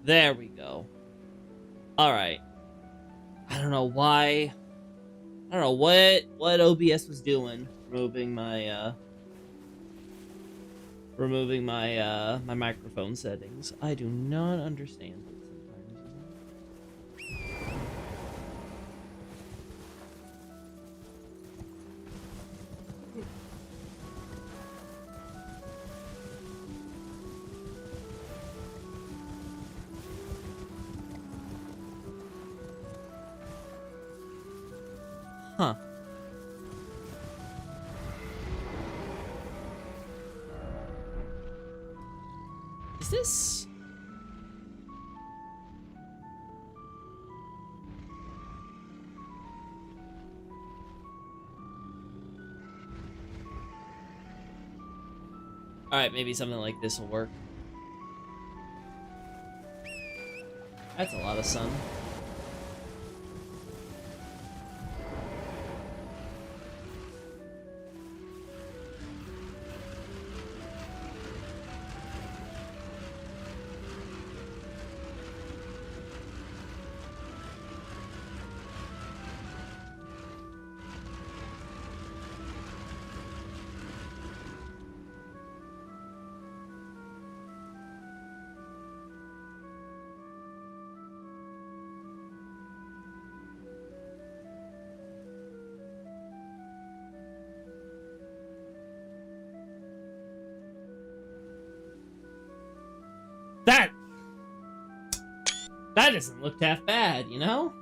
There we go. Alright. I don't know why. I don't know what OBS was doing. Removing my my microphone settings. I do not understand it sometimes. Huh. Is this... Alright, maybe something like this will work. That's a lot of sun. That doesn't look half bad, you know?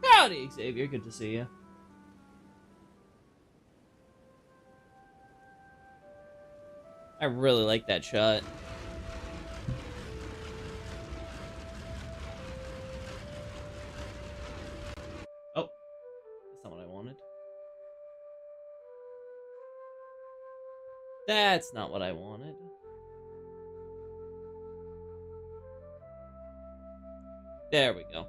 Howdy, Xavier. Good to see you. I really like that shot. Oh, that's not what I wanted. That's not what I wanted. There we go.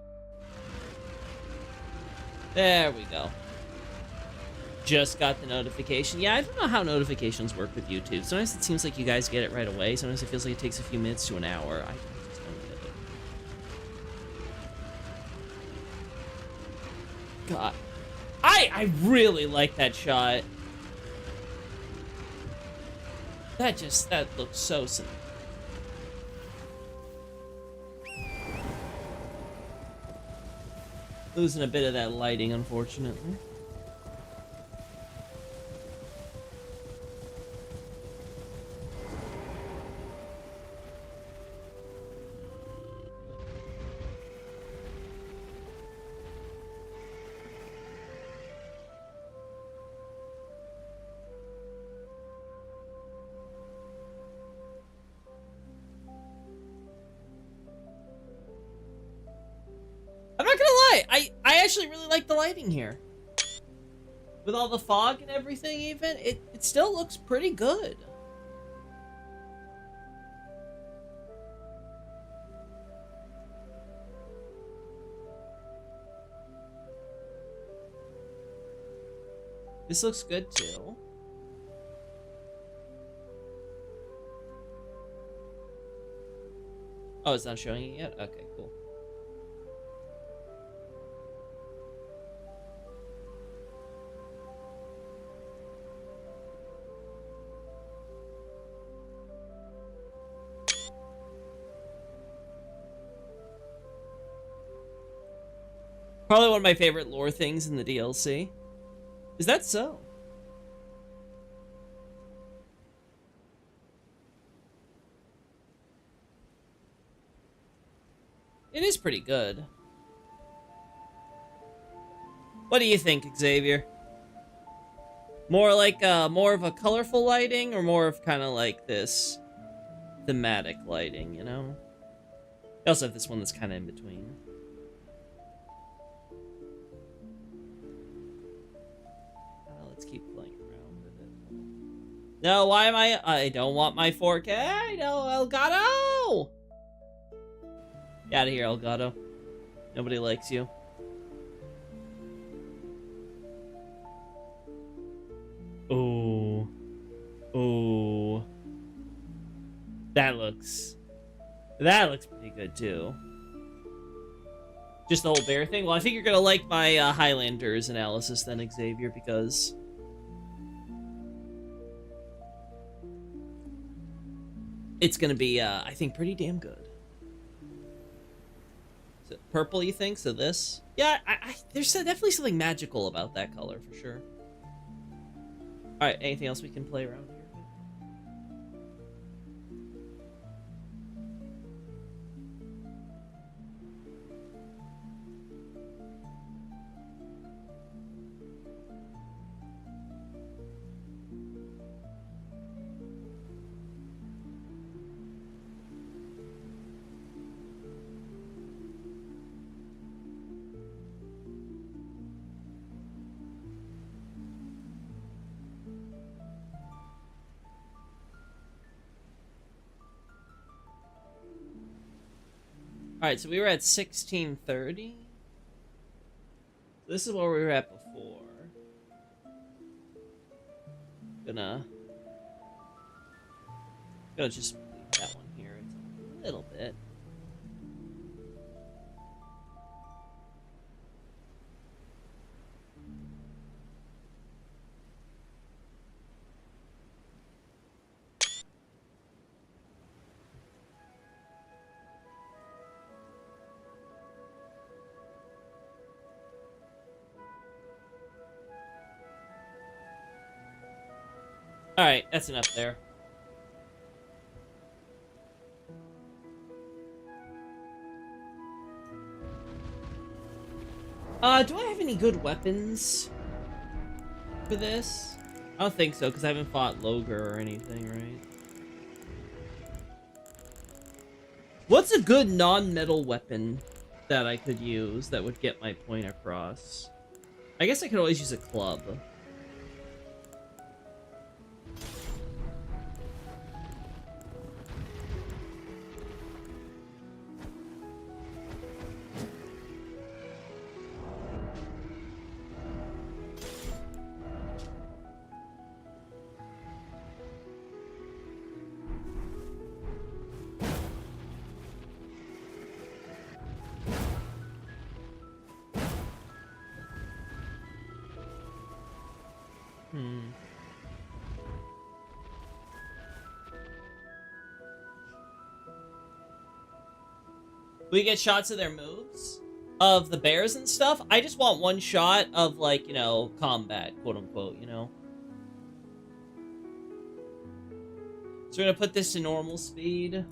There we go. Just got the notification. Yeah, I don't know how notifications work with YouTube. Sometimes it seems like you guys get it right away. Sometimes it feels like it takes a few minutes to an hour. I just don't get it. God. I really like that shot. That looks so simple. Losing a bit of that lighting, unfortunately. I'm not gonna lie, I actually really like the lighting here. With all the fog and everything even, it still looks pretty good. This looks good too. Oh, it's not showing it yet? Okay, cool. Probably one of my favorite lore things in the DLC. Is that so? It is pretty good. What do you think, Xavier? More like more of a colorful lighting, or more of kind of like this thematic lighting, you know? I also have this one that's kind of in between. No, why am I don't want my 4K. No, Elgato! Get out of here, Elgato. Nobody likes you. Oh. Oh. That looks pretty good, too. Just the whole bear thing? Well, I think you're gonna like my Highlanders analysis then, Xavier, because... it's gonna be, I think, pretty damn good. Is it purple, you think? So this? Yeah, there's definitely something magical about that color, for sure. Alright, anything else we can play around here? Alright, so we were at 1630. This is where we were at before. Gonna just leave that one here a little bit. Alright, that's enough there. Do I have any good weapons for this? I don't think so, because I haven't fought Logar or anything, right? What's a good non-metal weapon that I could use that would get my point across? I guess I could always use a club. We get shots of their moves? Of the bears and stuff? I just want one shot of, like, you know, combat, quote-unquote, you know? So we're gonna put this to normal speed.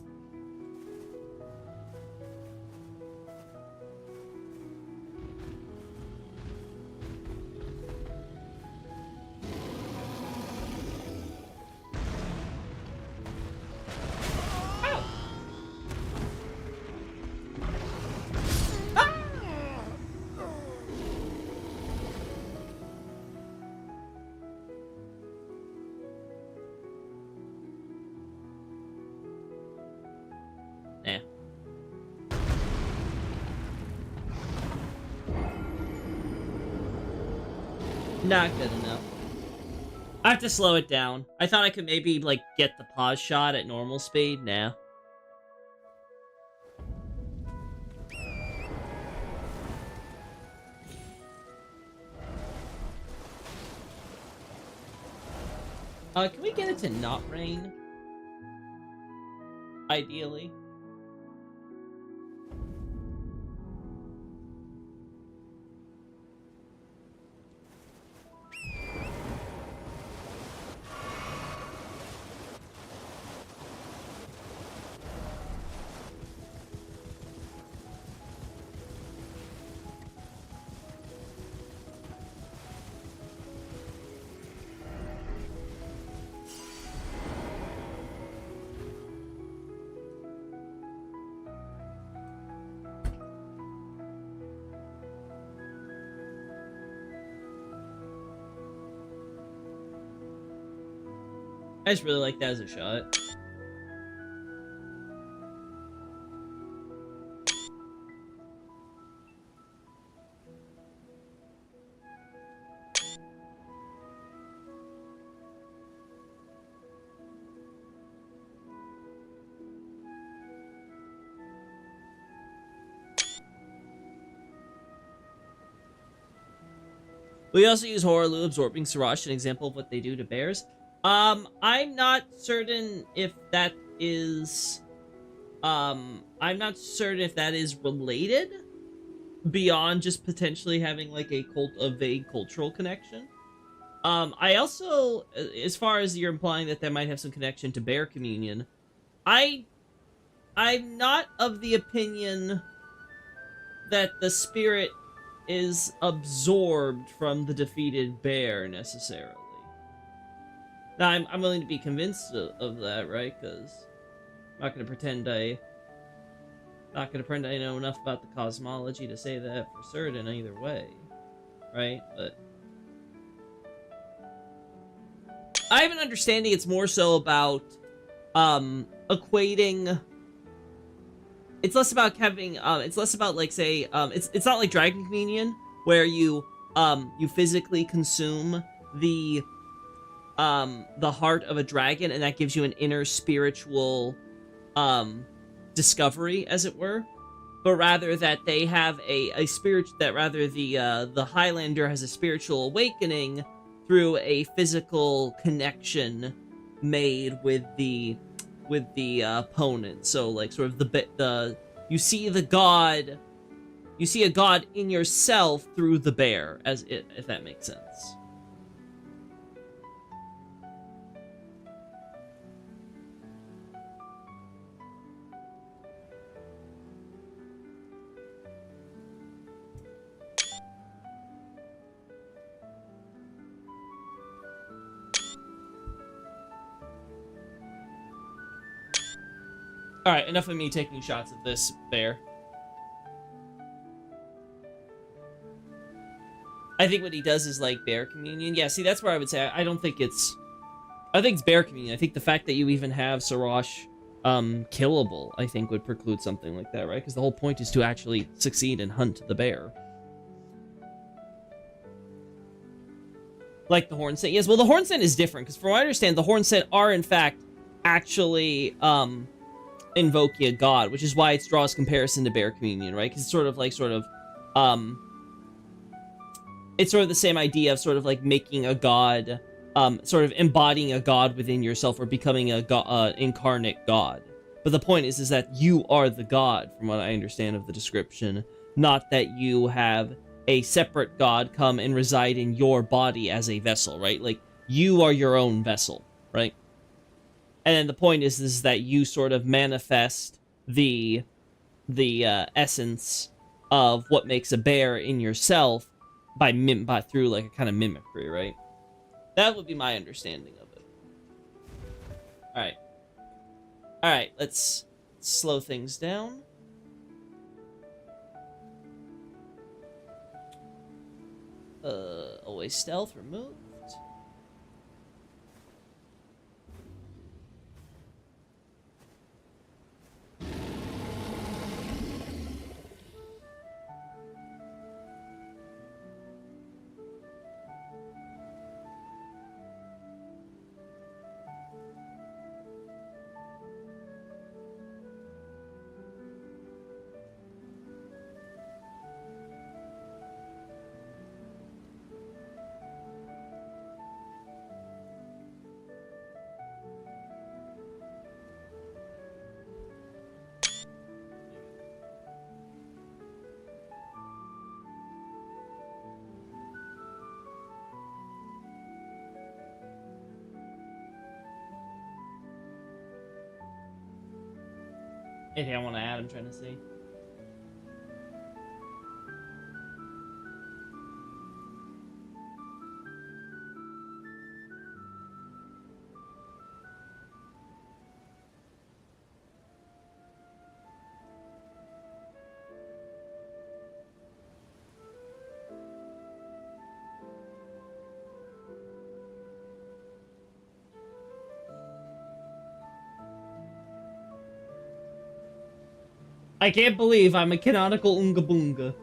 Not good enough. I have to slow it down. I thought I could maybe, like, get the pause shot at normal speed. Nah. Can we get it to not rain? Ideally. I just really like that as a shot. We also use Horaloo absorbing Sirash, an example of what they do to bears. I'm not certain if that is... I'm not certain if that is related beyond just potentially having like a vague cultural connection. I also, as far as you're implying that might have some connection to bear communion, I'm not of the opinion that the spirit is absorbed from the defeated bear necessarily. Now, I'm willing to be convinced of that, right? Because I'm not going to pretend I know enough about the cosmology to say that for certain either way, right? But I have an understanding it's more so about equating. It's less about having it's less about like say it's not like Dragon Communion where you physically consume the heart of a dragon and that gives you an inner spiritual discovery, as it were, but rather that they have a spirit, that rather the Highlander has a spiritual awakening through a physical connection made with the opponent. So like sort of the you see a god in yourself through the bear, as it, if that makes sense. Alright, enough of me taking shots at this bear. I think what he does is like bear communion. Yeah, see, that's where I would say I don't think it's... I think it's bear communion. I think the fact that you even have Sirash killable, I think would preclude something like that, right? Because the whole point is to actually succeed and hunt the bear. Like the Hornsent. Yes, well, the Hornsent is different, because from what I understand, the Hornsent are, in fact, actually... invoking a god, which is why it draws comparison to bear communion, right? Because it's sort of it's sort of the same idea of sort of like making a god, sort of embodying a god within yourself or becoming a incarnate god. But the point is that you are the god, from what I understand of the description, not that you have a separate god come and reside in your body as a vessel, right? Like, you are your own vessel, right? And then the point is that you sort of manifest the essence of what makes a bear in yourself by through like a kind of mimicry, right? That would be my understanding of it. All right, let's slow things down. Always stealth removed. Anything I want to add, I'm trying to see. I can't believe I'm a canonical Unga Bunga.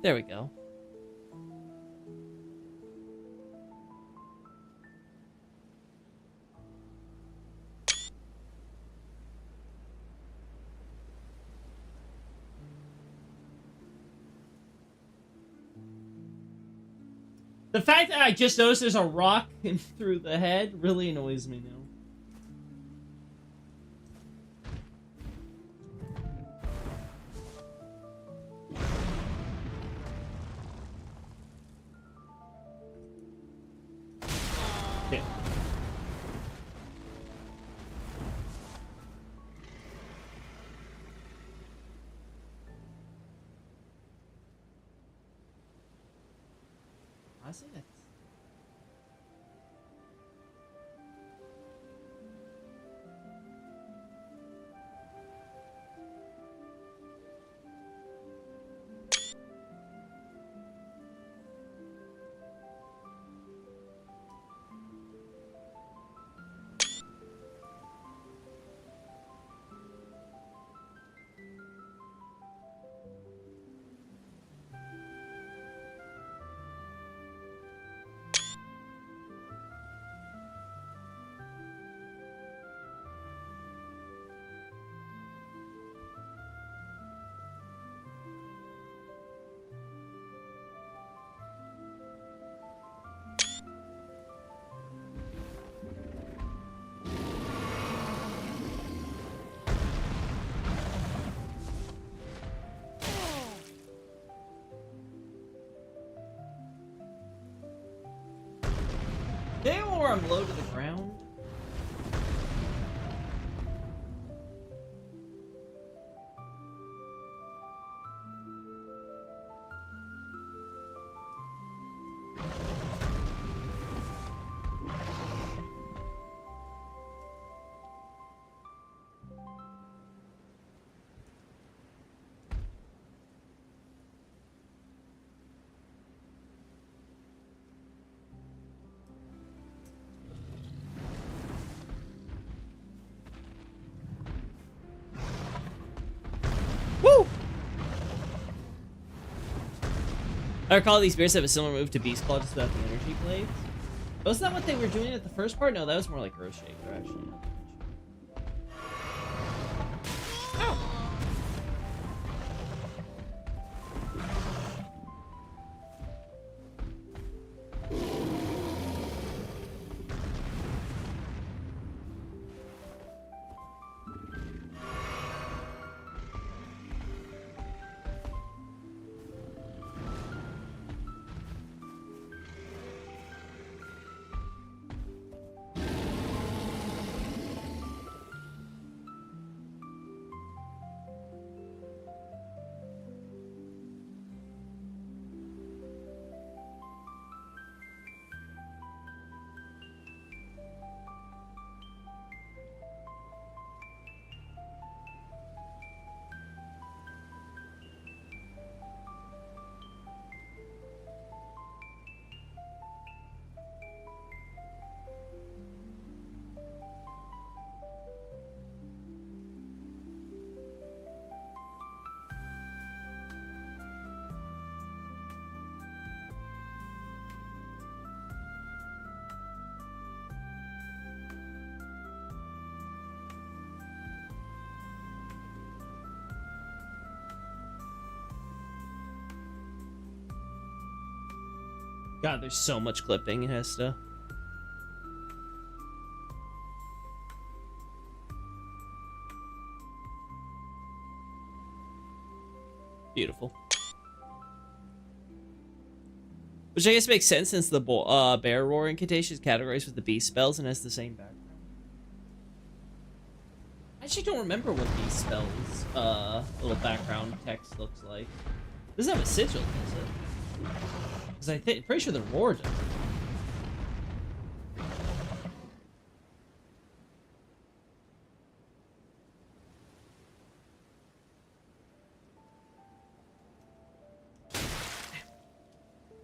There we go. The fact that I just noticed there's a rock in through the head really annoys me now. Yeah. Honestly, that's... Anyone where I'm low to the ground? Woo! I recall these bears have a similar move to Beast Claw just without the energy blades. Wasn't that what they were doing at the first part? No, that was more like Earth Shaker, actually. Ow! God, there's so much clipping in Hesta. Beautiful. Which I guess makes sense since the bear roar incantation is categorized with the beast spells and has the same background. I actually don't remember what beast spells little background text looks like. It doesn't have a sigil, does it? Because I think pretty sure the roar does.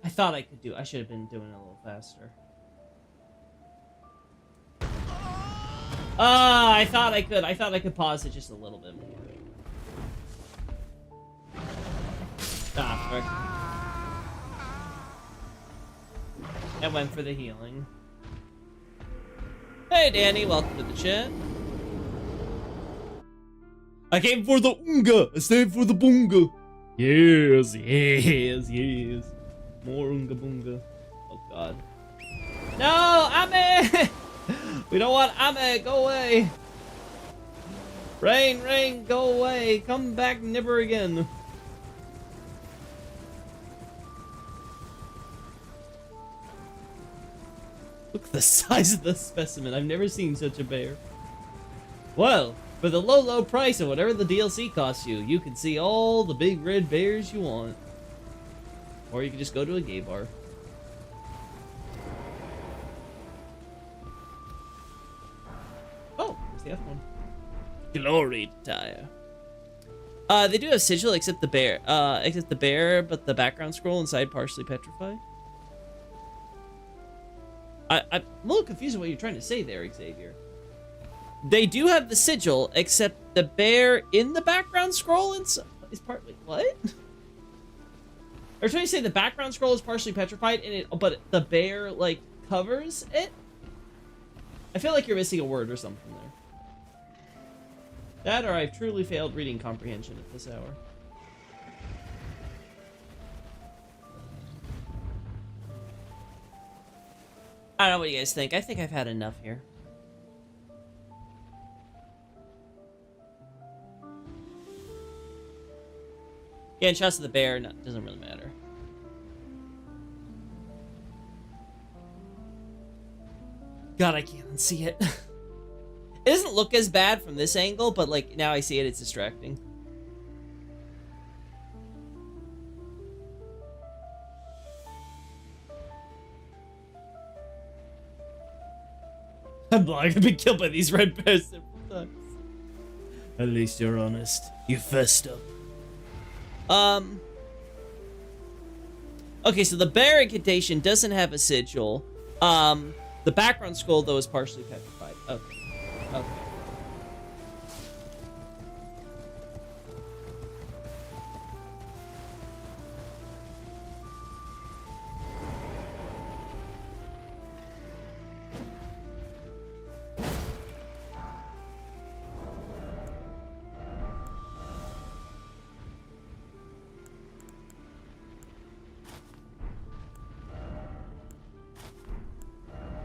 I thought I could do. I should have been doing it a little faster. I thought I could. I thought I could pause it just a little bit more. Frick. I went for the healing. Hey, Danny. Welcome to the chat. I came for the Unga. I stayed for the Bunga. Yes, yes, yes. More Unga Bunga. Oh, God. No, Ame! We don't want Ame. Go away. Rain, rain, go away. Come back, never again. Look at the size of the specimen. I've never seen such a bear. Well, for the low, low price of whatever the DLC costs you, you can see all the big red bears you want. Or you can just go to a gay bar. Oh, there's the other one. Glory tire. They do have sigil except the bear. But the background scroll inside partially petrified. I'm a little confused with what you're trying to say there, Xavier. They do have the sigil, except the bear in the background scroll is partly what? Are you trying to say the background scroll is partially petrified, but the bear like covers it? I feel like you're missing a word or something there. That, or I've truly failed reading comprehension at this hour. I don't know what you guys think. I think I've had enough here. Yeah, and shots of the bear, no, doesn't really matter. God, I can't unsee it. It doesn't look as bad from this angle, but like now I see it, it's distracting. I'm blind. I've been killed by these red bears several times. At least you're honest. You fessed up. Okay, so the bear incantation doesn't have a sigil. The background scroll, though, is partially petrified. Okay. Okay.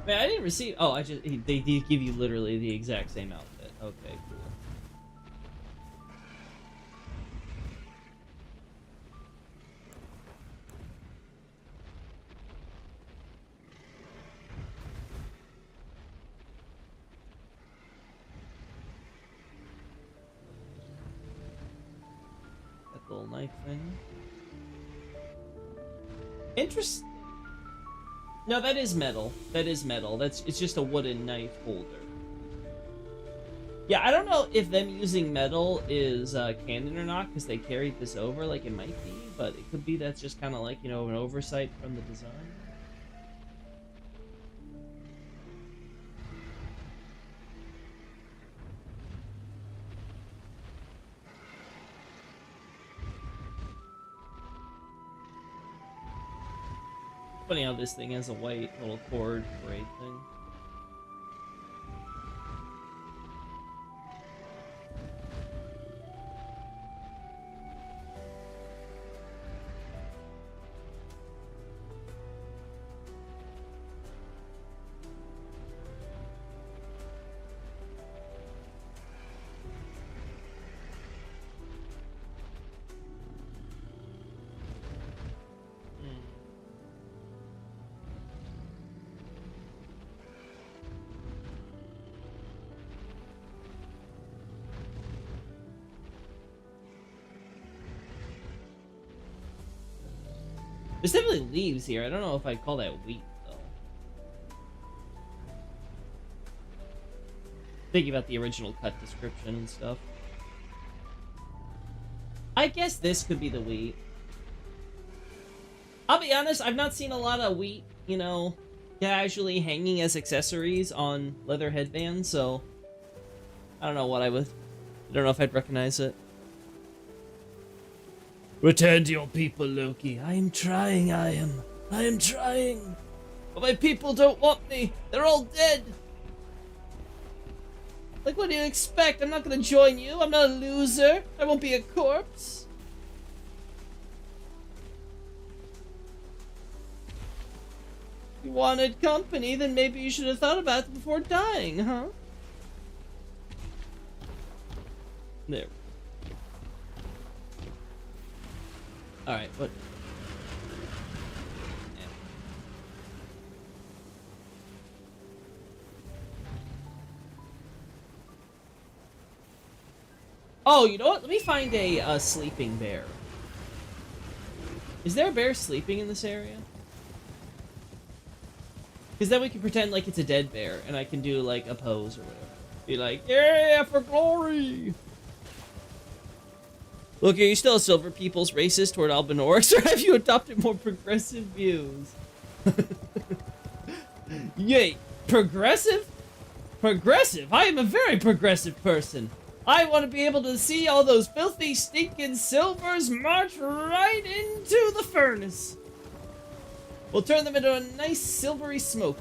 Man, I didn't receive. Oh, they did give you literally the exact same outfit. Okay, cool. That little knife thing. Interesting. No, that is metal. That is metal. It's just a wooden knife holder. Yeah, I don't know if them using metal is canon or not, because they carried this over, like it might be, but it could be that's just kind of like, you know, an oversight from the design. Funny how this thing has a white little cord braid thing. There's definitely leaves here. I don't know if I'd call that wheat, though. Thinking about the original cut description and stuff. I guess this could be the wheat. I'll be honest, I've not seen a lot of wheat, you know, casually hanging as accessories on leather headbands, so I don't know what I would... I don't know if I'd recognize it. Return to your people, Loki. I am trying, I am trying. But my people don't want me. They're all dead. Like, what do you expect? I'm not gonna join you. I'm not a loser. I won't be a corpse. You wanted company, then maybe you should have thought about it before dying, huh? There. Alright, what? Yeah. Oh, you know what? Let me find a sleeping bear. Is there a bear sleeping in this area? Because then we can pretend like it's a dead bear, and I can do, like, a pose or whatever. Be like, yeah, for glory! Look, are you still a Silver People's racist toward Albinorix, or have you adopted more progressive views? Yay, progressive? Progressive? I am a very progressive person. I want to be able to see all those filthy, stinking silvers march right into the furnace. We'll turn them into a nice silvery smoke.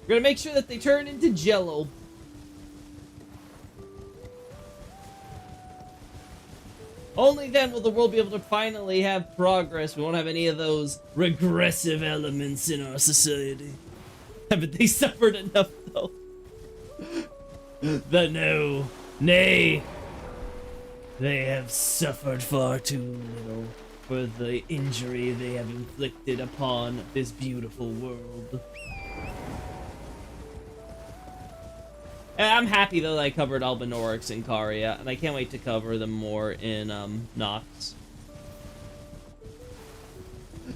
We're gonna make sure that they turn into jello. Only then will the world be able to finally have progress. We won't have any of those regressive elements in our society. Haven't they suffered enough, though? No. Nay. They have suffered far too little for the injury they have inflicted upon this beautiful world. And I'm happy though that I covered Albinorix and Caria, and I can't wait to cover them more in Nox.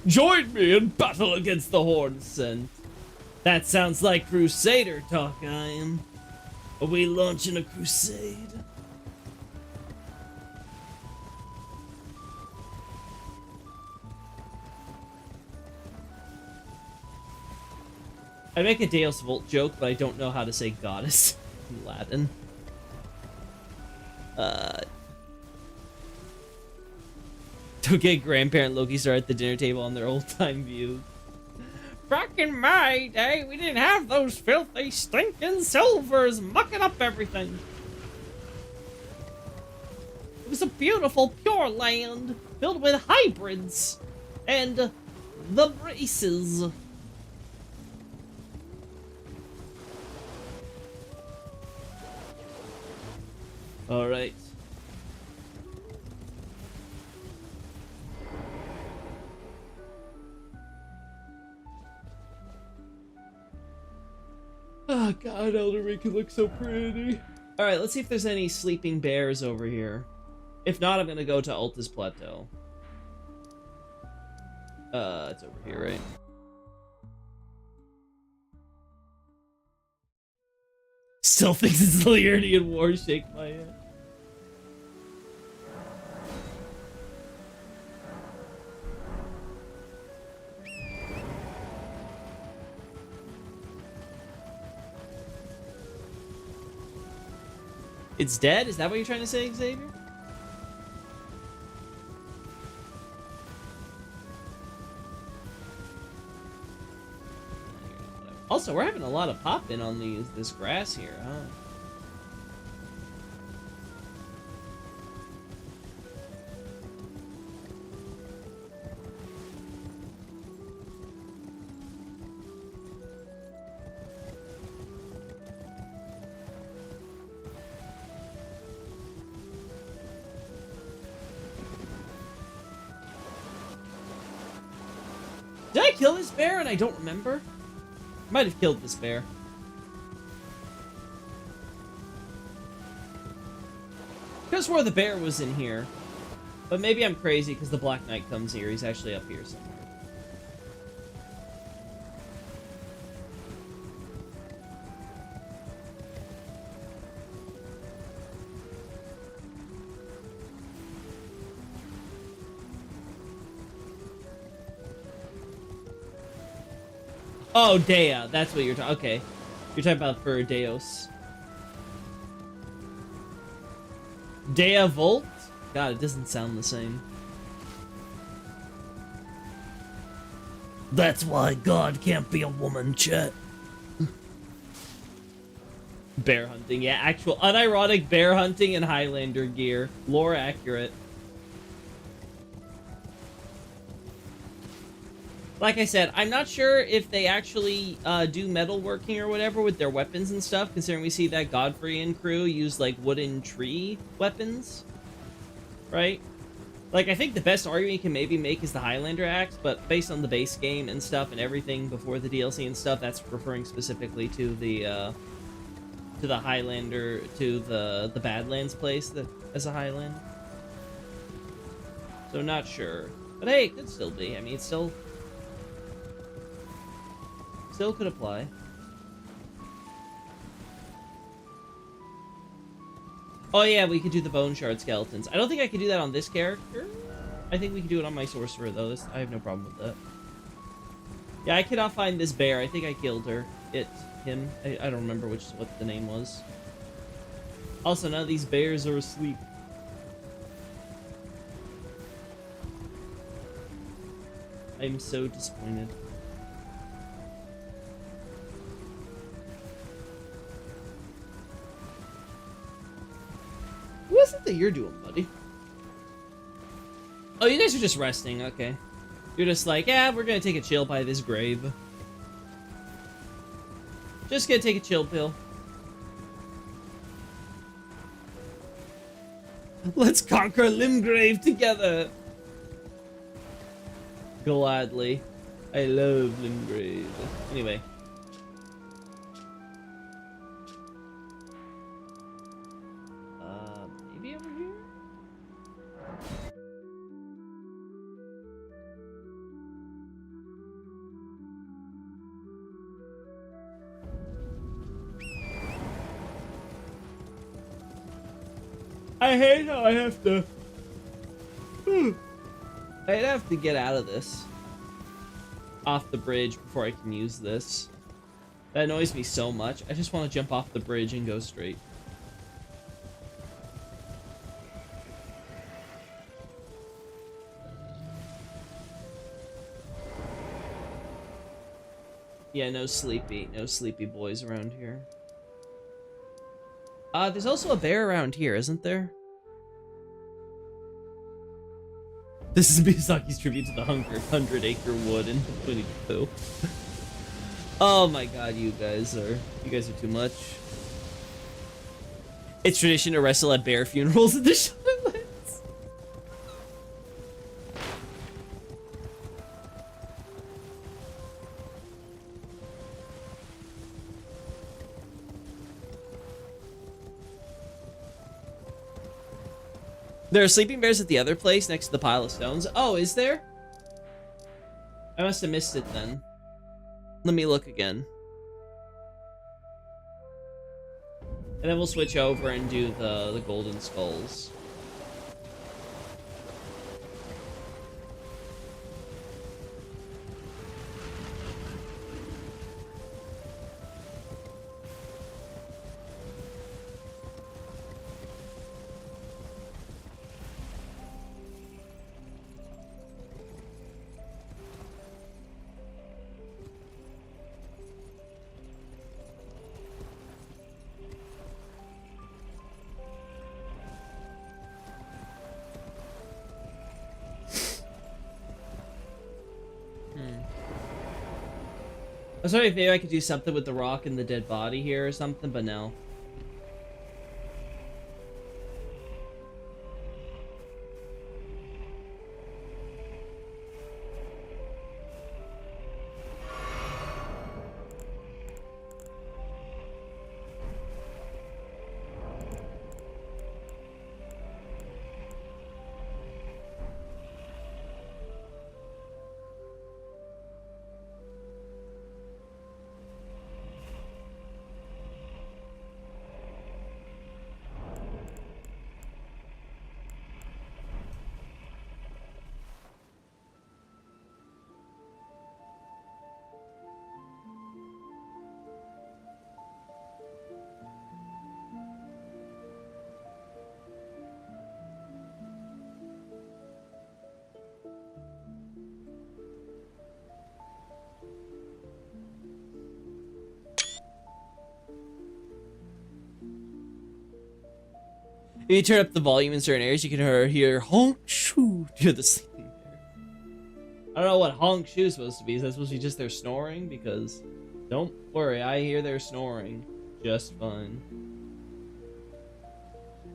Join me in battle against the Hornscent. That sounds like Crusader talk, I am. Are we launching a crusade? I make a Deus Vult joke, but I don't know how to say goddess in Latin. Okay, grandparent Loki are at the dinner table on their old-time views. Back in my day, we didn't have those filthy, stinking silvers mucking up everything. It was a beautiful, pure land filled with hybrids and the braces. All right. Oh god, Elder can look so pretty. Alright, let's see if there's any sleeping bears over here. If not, I'm gonna go to Alta's Plateau. It's over here, right? Still thinks it's Liurnian War, shake my head. It's dead? Is that what you're trying to say, Xavier? Also, we're having a lot of pop-in on this grass here, huh? Did I kill this bear and I don't remember? I might have killed this bear. I could have swore the bear was in here. But maybe I'm crazy because the Black Knight comes here. He's actually up here somewhere. Oh, Dea. That's what you're talking. Okay. You're talking about for Deos. Dea Volt? God, it doesn't sound the same. That's why God can't be a woman, Chet. Bear hunting. Yeah, actual unironic bear hunting in Highlander gear. Lore accurate. Like I said, I'm not sure if they actually do metalworking or whatever with their weapons and stuff, considering we see that Godfrey and crew use, like, wooden tree weapons. Right? Like, I think the best argument you can maybe make is the Highlander axe, but based on the base game and stuff and everything before the DLC and stuff, that's referring specifically to the Highlander, to the Badlands place that as a Highland. So not sure. But hey, it could still be. I mean, it's still could apply. Oh yeah, we could do the bone shard skeletons. I don't think I could do that on this character. I think we could do it on my sorcerer though. I have no problem with that. Yeah, I cannot find this bear. I think I killed her. Him. I don't remember what the name was. Also, none of these bears are asleep. I'm so disappointed. What is it that you're doing, buddy? Oh, you guys are just resting. Okay. You're just like, yeah, we're gonna take a chill by this grave. Just gonna take a chill pill. Let's conquer Limgrave together! Gladly. I love Limgrave. Anyway. Maybe over here? I hate how I have to... I'd have to get out of this. Off the bridge before I can use this. That annoys me so much. I just want to jump off the bridge and go straight. Yeah, no sleepy boys around here. There's also a bear around here, isn't there? This is Miyazaki's tribute to the 100-acre wood in Winnie the Pooh. Oh my god, you guys are too much. It's tradition to wrestle at bear funerals in the Shadowlands. There are sleeping bears at the other place next to the pile of stones. Oh, is there? I must have missed it then. Let me look again. And then we'll switch over and do the golden skulls. I was wondering if maybe I could do something with the rock and the dead body here or something, but no. If you turn up the volume in certain areas, you can hear honk shoo near the sleeping bear. I don't know what honk shoo is supposed to be. Is that supposed to be just their snoring? Because don't worry, I hear their snoring just fine.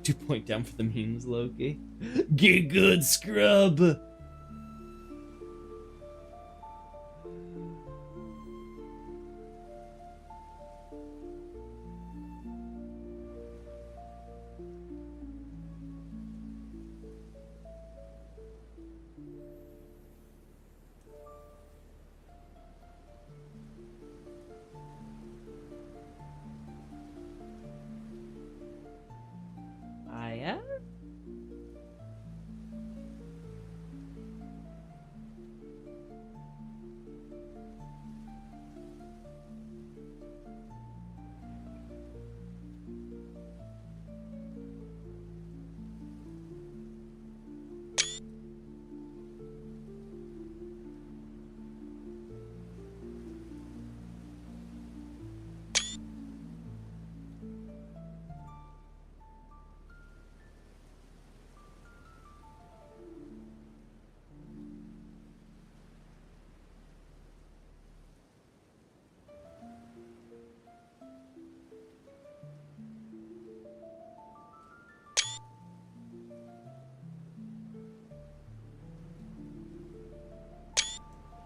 2-point down for the memes, Loki. Get good, scrub! Yeah?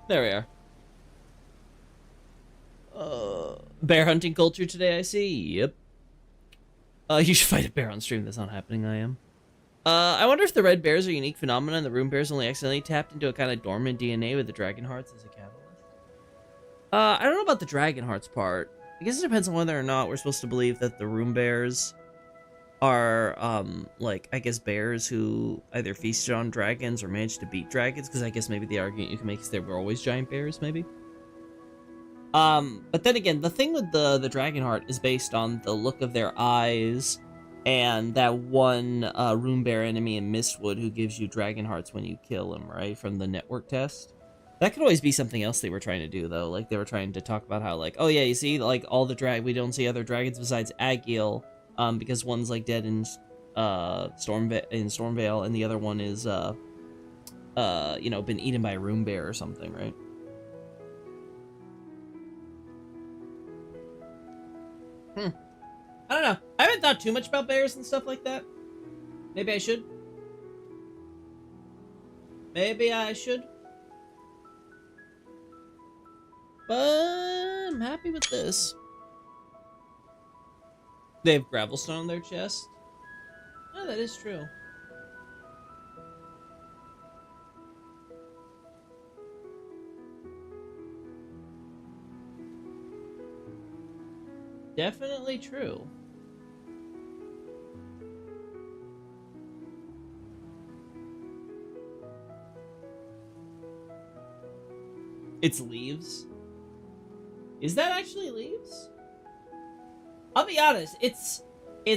There we are. Bear hunting culture today, I see. Yep. You should fight a bear on stream. That's not happening, I am. I wonder if the red bears are a unique phenomenon. The room bears only accidentally tapped into a kind of dormant DNA with the dragon hearts as a catalyst. I don't know about the dragon hearts part. I guess it depends on whether or not we're supposed to believe that the room bears are, like, I guess bears who either feasted on dragons or managed to beat dragons, because I guess maybe the argument you can make is they were always giant bears, maybe? But then again, the thing with the dragon heart is based on the look of their eyes and that one room bear enemy in Mistwood who gives you dragon hearts when you kill him, right? From the network test. That could always be something else they were trying to do, though. Like, they were trying to talk about how, like, oh yeah, you see, like, all the we don't see other dragons besides Agiel, because one's, like, dead in Stormvale, and the other one is, you know, been eaten by a room bear or something, right? I don't know. I haven't thought too much about bears and stuff like that. Maybe I should. Maybe I should. But I'm happy with this. They have gravelstone on their chest. Oh, that is true. Definitely true. It's leaves. Is that actually leaves? I'll be honest, it's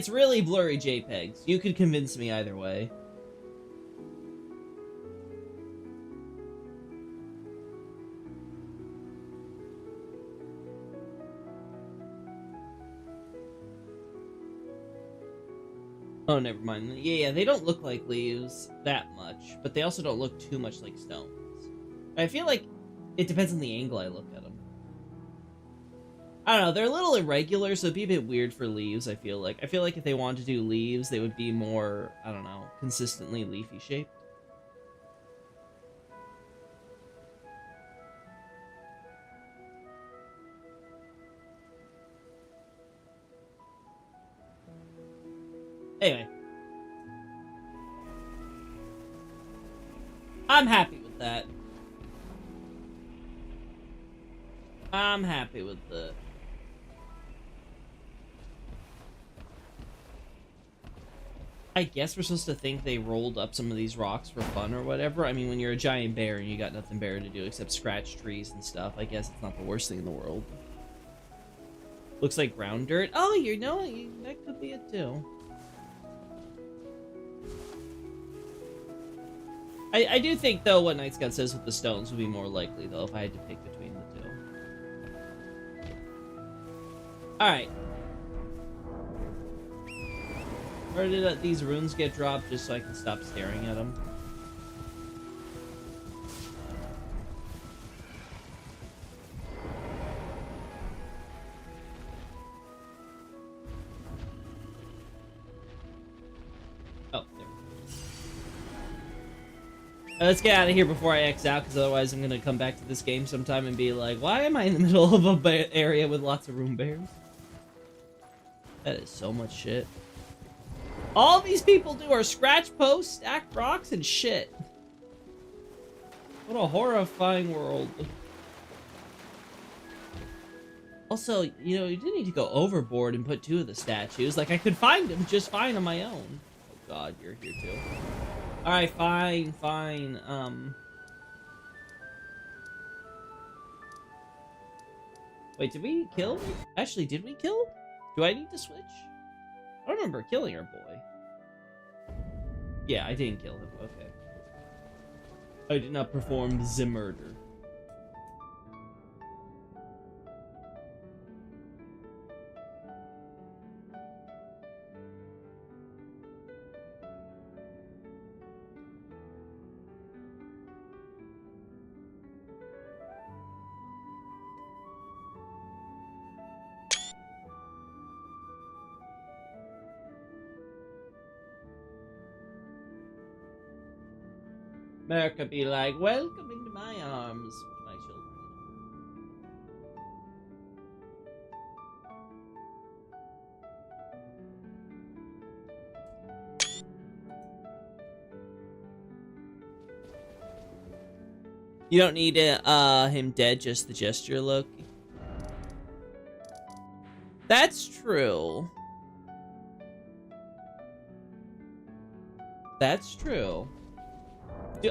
really blurry JPEGs. You could convince me either way. Oh, never mind. Yeah, they don't look like leaves that much, but they also don't look too much like stones. I feel like it depends on the angle I look at them. I don't know, they're a little irregular, so it'd be a bit weird for leaves, I feel like. I feel like if they wanted to do leaves, they would be more, I don't know, consistently leafy shaped. Anyway. I'm happy with that. I'm happy with the... I guess we're supposed to think they rolled up some of these rocks for fun or whatever. I mean, when you're a giant bear and you got nothing better to do except scratch trees and stuff, I guess it's not the worst thing in the world. Looks like ground dirt. Oh, you know, that could be it too. I do think, though, what Night Scout says with the stones would be more likely, though, if I had to pick between the two. Alright. Or did these runes get dropped just so I can stop staring at them? Oh, there. Let's get out of here before I X out, because otherwise I'm gonna come back to this game sometime and be like, why am I in the middle of a area with lots of rune bears? That is so much shit. All these people do are scratch posts, stack rocks, and shit. What a horrifying world. Also, you know, you didn't need to go overboard and put 2 of the statues. Like, I could find them just fine on my own. Oh god, you're here too. Alright, fine, fine. Wait, did we kill? Actually, did we kill? Do I need to switch? I don't remember killing our boy. Yeah, I didn't kill him. Okay. I did not perform the murder. America be like, welcome into my arms, my children. You don't need him dead, just the gesture, Loki. That's true. That's true.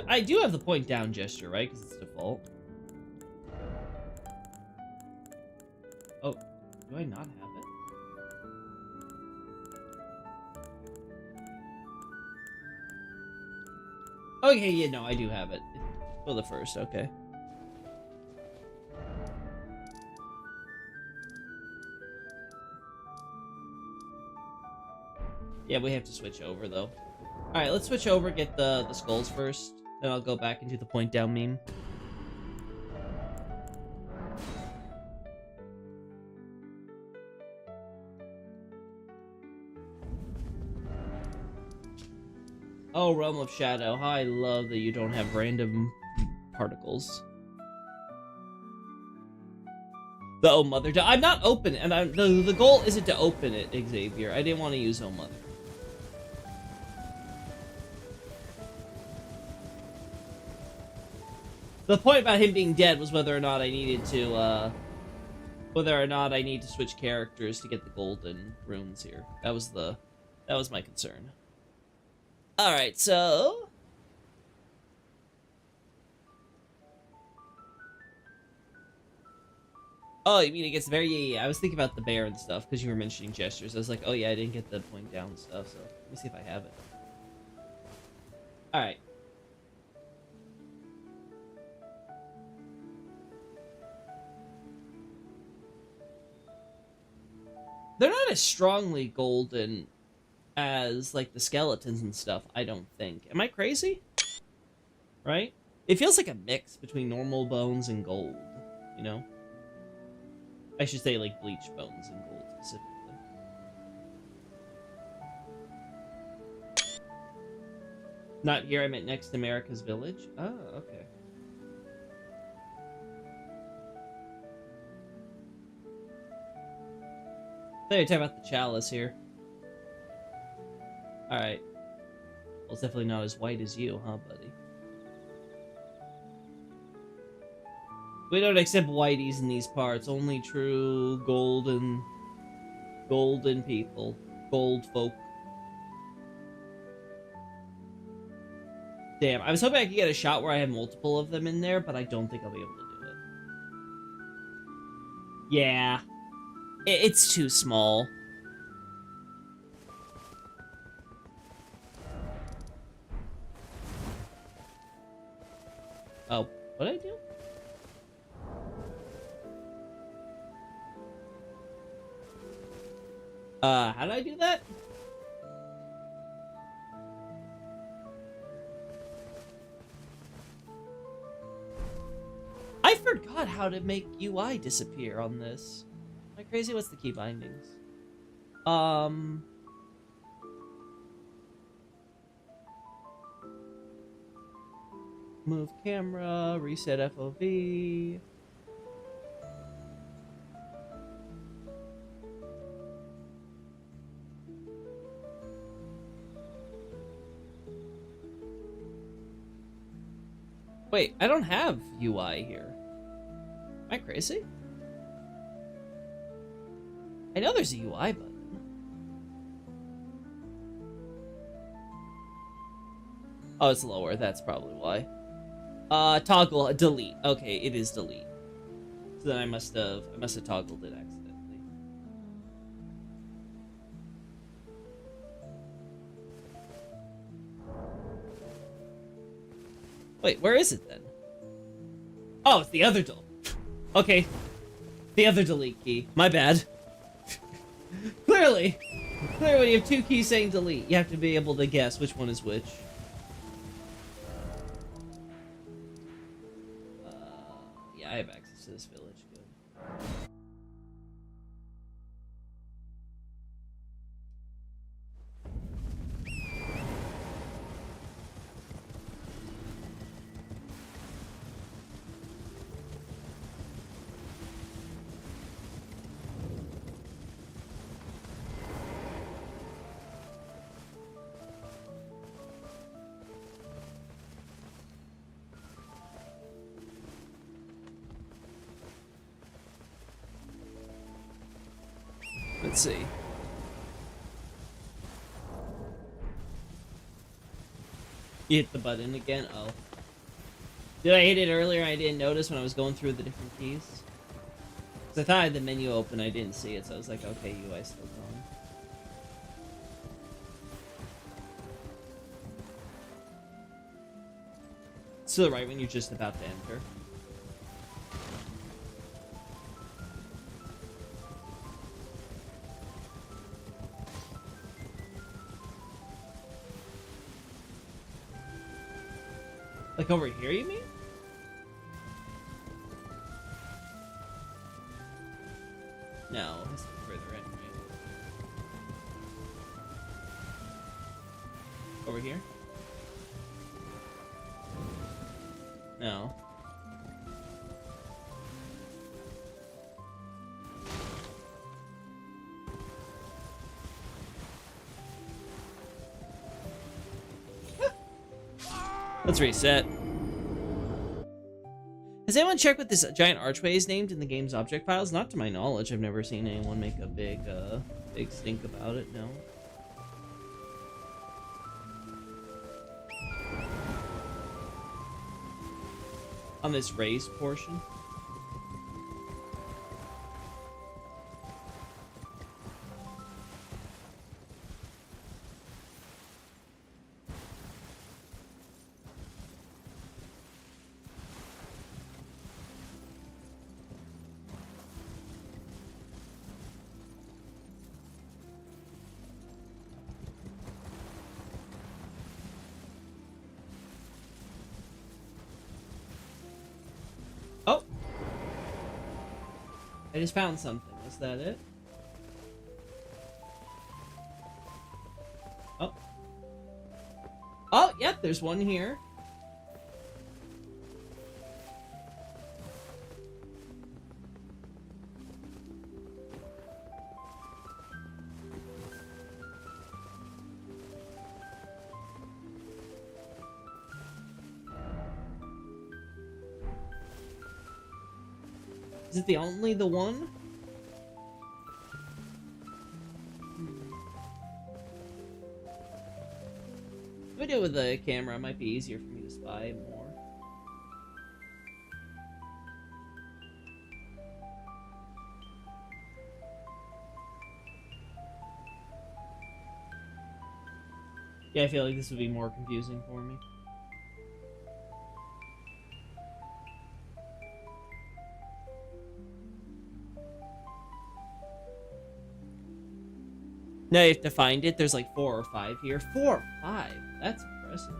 I do have the point down gesture, right? Because it's default. Oh, do I not have it? Okay, yeah, no, I do have it. For the first, okay. Yeah, we have to switch over, though. Alright, let's switch over, get the skulls first. Then I'll go back and do the point down meme. Oh, Realm of Shadow. How I love that you don't have random particles. The Oh Mother. I'm not open, and the goal isn't to open it, Xavier. I didn't want to use Oh Mother. The point about him being dead was whether or not I needed to, whether or not I need to switch characters to get the golden runes here. That was my concern. Alright, so... Oh, you mean it gets very... Yeah, I was thinking about the bear and stuff, because you were mentioning gestures. I was like, oh yeah, I didn't get the point down stuff, so... Let me see if I have it. Alright. They're not as strongly golden as, like, the skeletons and stuff, I don't think. Am I crazy? Right? It feels like a mix between normal bones and gold, you know? I should say, like, bleached bones and gold, specifically. Not here, I meant next to America's Village? Oh, okay. I thought you were talking about the chalice here. Alright. Well, it's definitely not as white as you, huh, buddy? We don't accept whiteys in these parts. Only true golden people. Gold folk. Damn, I was hoping I could get a shot where I have multiple of them in there, but I don't think I'll be able to do it. Yeah. It's too small. Oh, what did I do? How did I do that? forgot how to make UI disappear on this. Am I crazy? What's the key bindings? Move camera, reset FOV. Wait, I don't have UI here. Am I crazy? I know there's a UI button. Oh, it's lower. That's probably why. Toggle delete. Okay, it is delete. So then I must have toggled it accidentally. Wait, where is it then? Oh, it's the other delete. Okay, the other delete key. My bad. Clearly, when you have two keys saying delete, you have to be able to guess which one is which. Yeah, I have access to this village. Good. Let's see. You hit the button again? Oh. Did I hit it earlier? I didn't notice when I was going through the different keys. Because I thought I had the menu open, I didn't see it, so I was like, okay, UI still gone. It's to the right when you're just about to enter. Like over here, you mean? No, it's further in, right? Over here? No. Let's reset. Has anyone checked what this giant archway is named in the game's object files? Not to my knowledge. I've never seen anyone make a big stink about it, no. On this raised portion? Oh! I just found something. Is that it? Oh. Oh, yep, there's one here. Is it only the one? If I do it with the camera, it might be easier for me to spy more. Yeah, I feel like this would be more confusing for me. Now you have to find it. There's like 4 or 5 here. 4 or 5? That's impressive.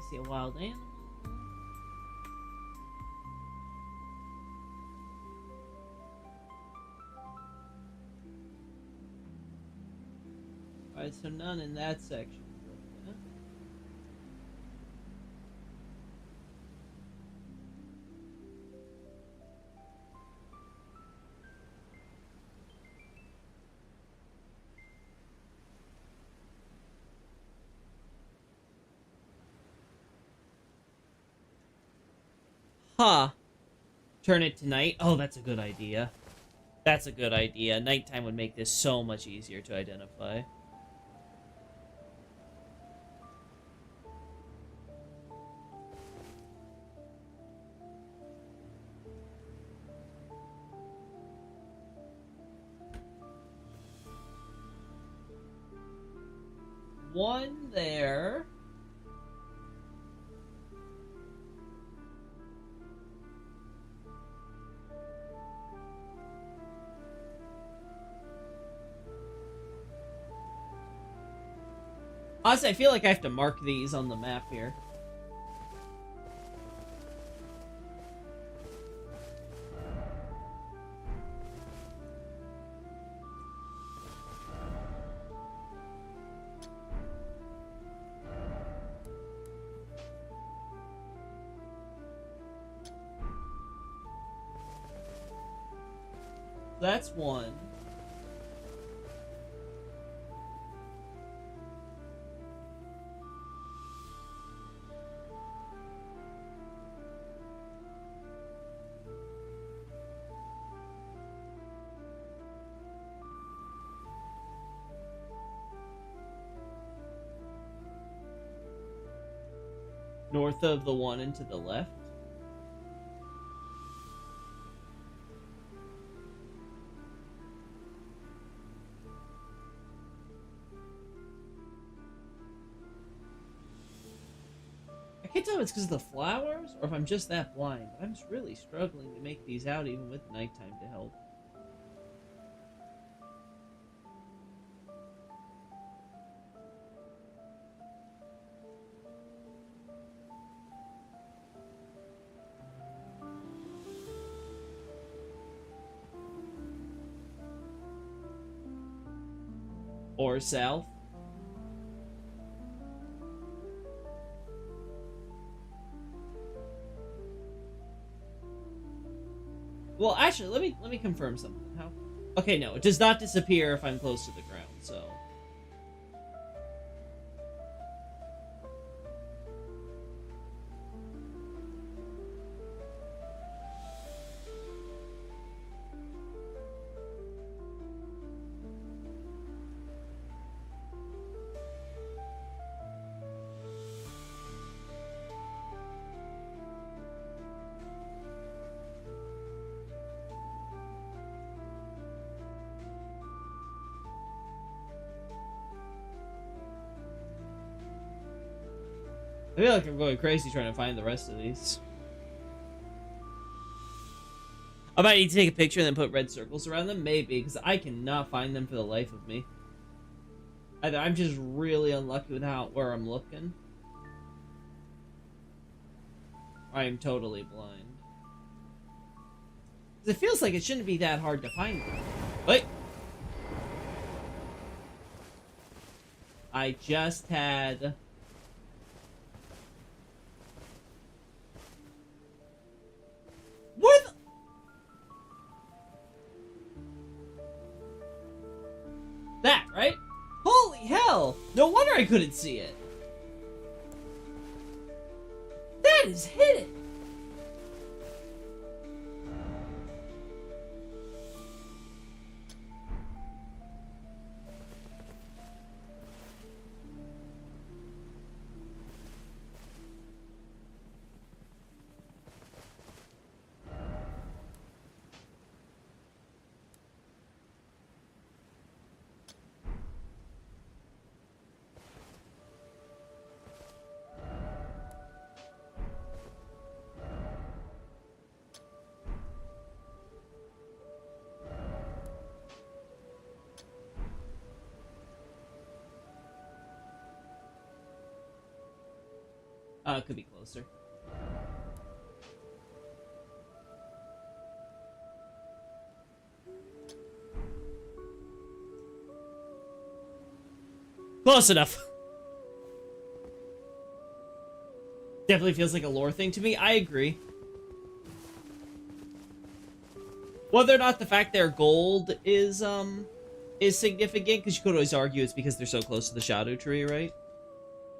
see a wild animal. Alright, so none in that section. Yeah. Huh. Turn it to night. Oh, that's a good idea. That's a good idea. Nighttime would make this so much easier to identify. One there. Honestly, I feel like I have to mark these on the map here. That's one. North of the one and to the left. I can't tell if it's because of the flowers or if I'm just that blind, but I'm just really struggling to make these out even with nighttime to help. Or south. Well, actually, let me confirm something. How? Okay, no, it does not disappear if I'm close to the ground. So. I feel like I'm going crazy trying to find the rest of these. I might need to take a picture and then put red circles around them. Maybe, because I cannot find them for the life of me. Either I'm just really unlucky with where I'm looking. Or I am totally blind. Because it feels like it shouldn't be that hard to find them. Wait! I just had... Where the... That, right? Holy hell! No wonder I couldn't see it. That is hidden! It could be closer. Close enough. Definitely feels like a lore thing to me. I agree. Whether or not the fact they're gold is significant, because you could always argue it's because they're so close to the shadow tree, right?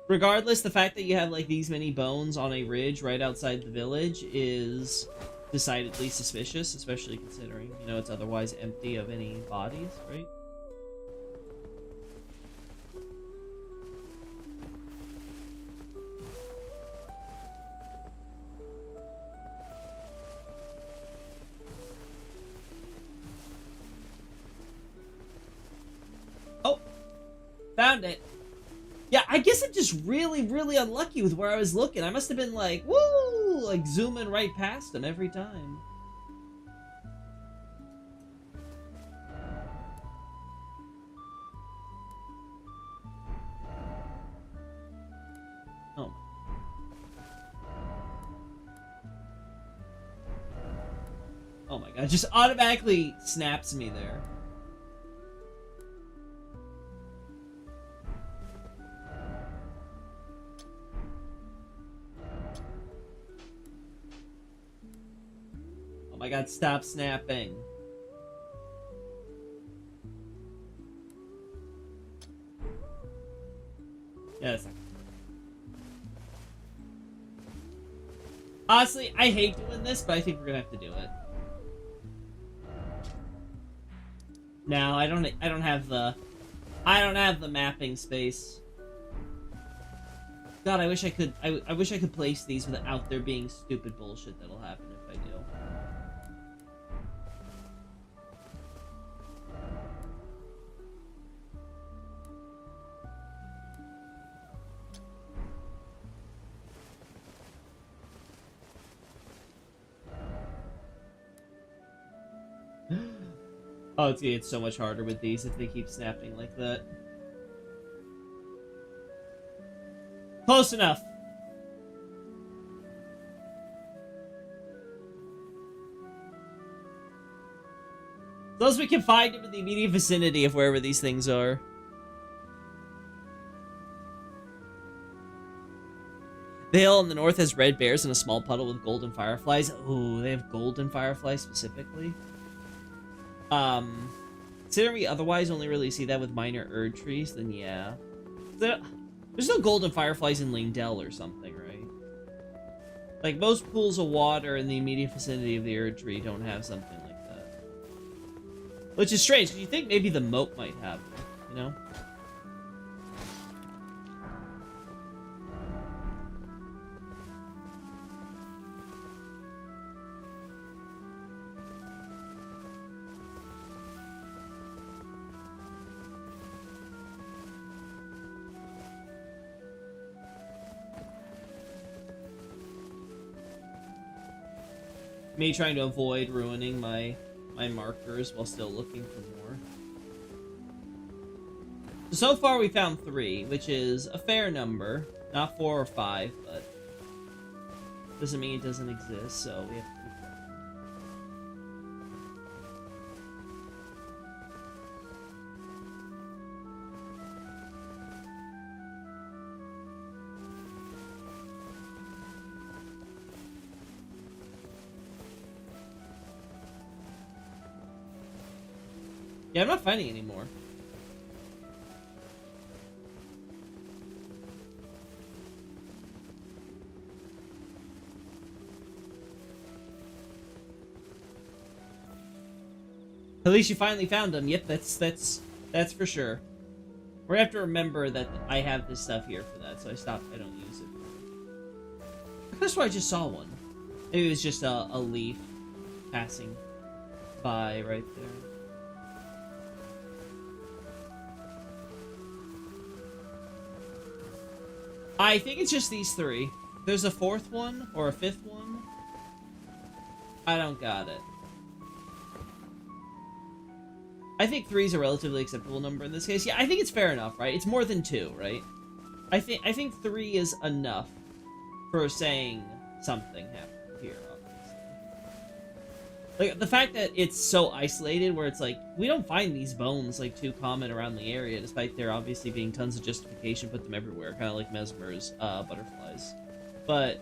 Regardless, the fact that you have like these many bones on a ridge right outside the village is decidedly suspicious, especially considering, you know, it's otherwise empty of any bodies, right? Oh, found it. Yeah, I guess I'm just really, really unlucky with where I was looking. I must have been like, woo, like zooming right past them every time. Oh. Oh my god, just automatically snaps me there. Oh my god, stop snapping. Yeah, that's not... Honestly, I hate doing this, but I think we're gonna have to do it. No, I don't have the mapping space. God, I wish I could I wish I could place these without there being stupid bullshit that'll happen if I do. Oh, it's gonna get so much harder with these if they keep snapping like that. Close enough. Those we can find them in the immediate vicinity of wherever these things are. The hill in the north has red bears and a small puddle with golden fireflies. Ooh, they have golden fireflies specifically. Considering we otherwise only really see that with minor Erd trees, then yeah. There's no golden fireflies in Lingdell or something, right? Like, most pools of water in the immediate vicinity of the Erd tree don't have something like that. Which is strange, because you think maybe the moat might have them, you know? Me trying to avoid ruining my markers while still looking for more. So far we found 3, which is a fair number. Not 4 or 5, but doesn't mean it doesn't exist, so we have to keep going. Yeah, I'm not finding any more. At least you finally found them. Yep, that's for sure. We're gonna have to remember that I have this stuff here for that, so I don't use it. That's why I just saw one. Maybe it was just a leaf passing by right there. I think it's just these 3. There's a 4th one or a 5th one. I don't got it. I think 3 is a relatively acceptable number in this case. Yeah, I think it's fair enough, right? It's more than 2, right? I think 3 is enough for saying something happened here, obviously. Like, the fact that it's so isolated, where it's like, we don't find these bones, like, too common around the area, despite there obviously being tons of justification, put them everywhere, kind of like Mesmer's butterflies. But,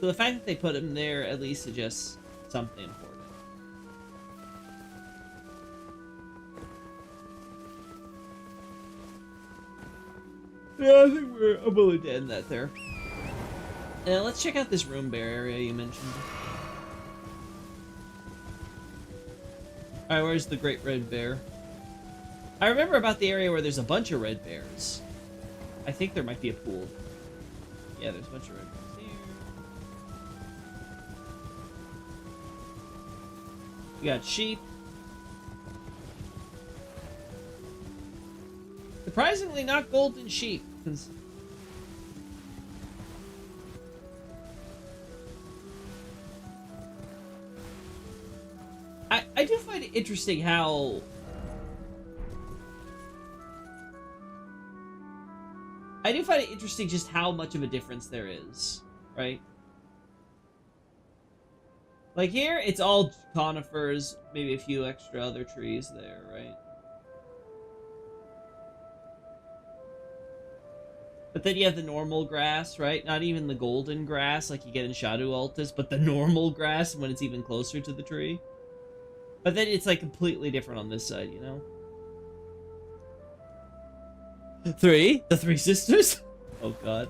so the fact that they put them there at least suggests something important. Yeah, I think I'm willing to end that there. And let's check out this room bear area you mentioned. Alright, where's the Great Red Bear? I remember about the area where there's a bunch of red bears. I think there might be a pool. Yeah, there's a bunch of red bears here. We got sheep. Surprisingly, not golden sheep. I do find it interesting how... I do find it interesting just how much of a difference there is, right? Like here, it's all conifers, maybe a few extra other trees there, right? But then you have the normal grass, right? Not even the golden grass like you get in Shadow Altus, but the normal grass when it's even closer to the tree. But then it's like completely different on this side, you know? The three sisters? Oh god.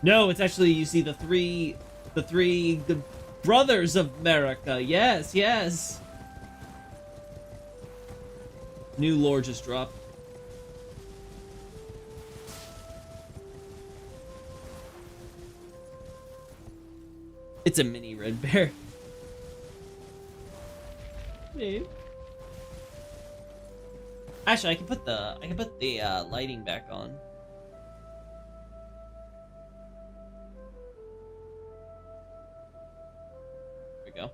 No, it's actually, you see the three brothers of America. Yes, yes. New lore just dropped. It's a mini red bear. Maybe. Actually, I can put the lighting back on. There we go.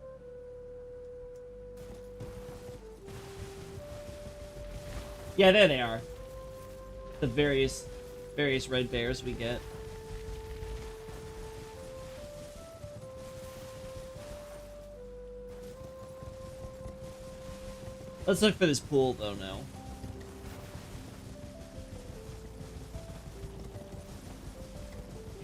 Yeah, there they are. The various red bears we get. Let's look for this pool, though, now.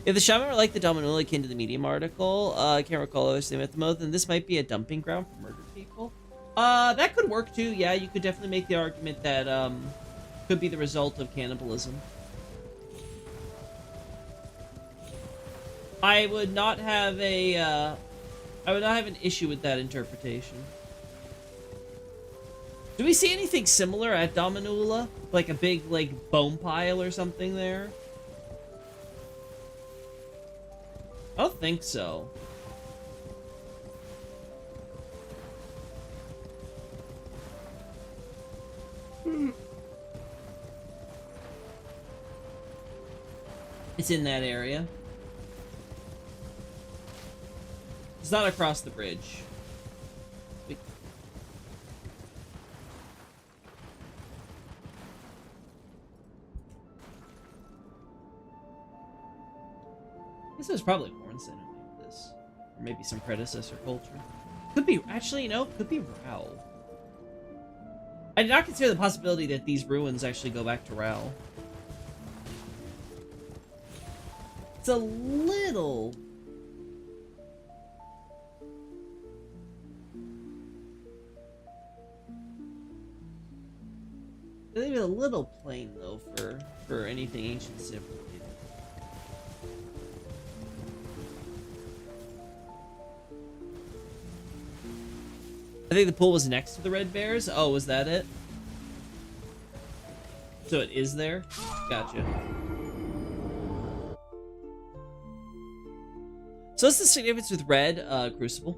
If the shaman were like the Dominula akin to the Medium article, I can't recall other same at the moment, then this might be a dumping ground for murdered people. That could work, too. Yeah, you could definitely make the argument that, could be the result of cannibalism. I would not have an issue with that interpretation. Do we see anything similar at Dominula? Like a big, like, bone pile or something there? I don't think so. It's in that area. It's not across the bridge. This is probably Hornson who made this. Or maybe some predecessor culture. Could be, actually, you know, could be Rao. I did not consider the possibility that these ruins actually go back to Rao. It's a little... Maybe a little plain, though, for anything ancient Civ related. I think the pool was next to the red bears. Oh, was that it? So it is there? Gotcha. So what's the significance with red, Crucible?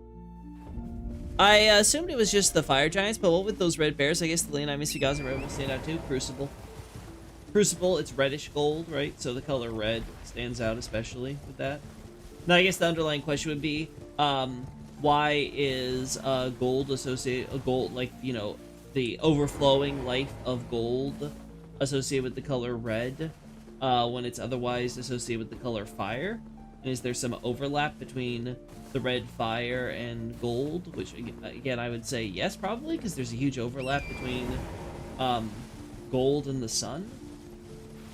I assumed it was just the fire giants, but what with those red bears? I guess the Leonine Mystery Gods and Red will stand out too. Crucible. Crucible, it's reddish gold, right? So the color red stands out especially with that. Now, I guess the underlying question would be, why is gold associated, like, you know, the overflowing life of gold associated with the color red when it's otherwise associated with the color fire? And is there some overlap between the red fire and gold? Which, again, I would say yes, probably, because there's a huge overlap between gold and the sun.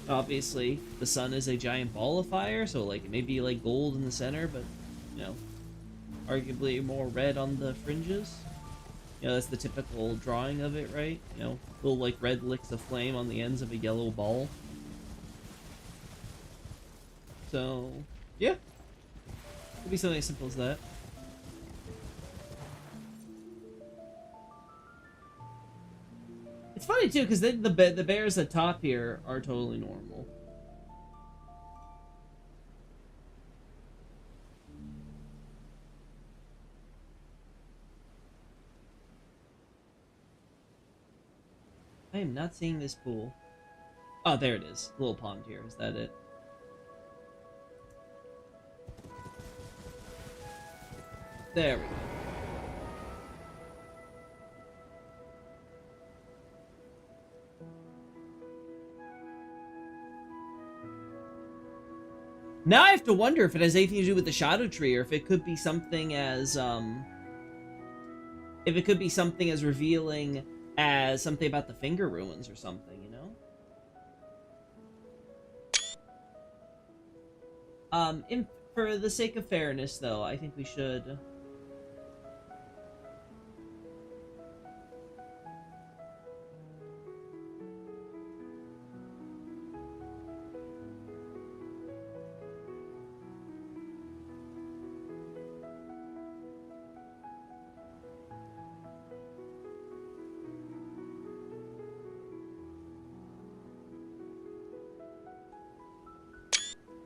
Obviously, the sun is a giant ball of fire, so, like, it may be, like, gold in the center, but, you know, arguably more red on the fringes. You know, that's the typical drawing of it, right? You know, little, like, red licks of flame on the ends of a yellow ball. So, yeah. Could be something as simple as that. It's funny, too, because then the bears at top here are totally normal. I am not seeing this pool. Oh, there it is. Little pond here. Is that it? There we go. Now I have to wonder if it has anything to do with the shadow tree, or if it could be something as, if it could be something as revealing as something about the finger ruins or something, you know? For the sake of fairness, though, I think we should...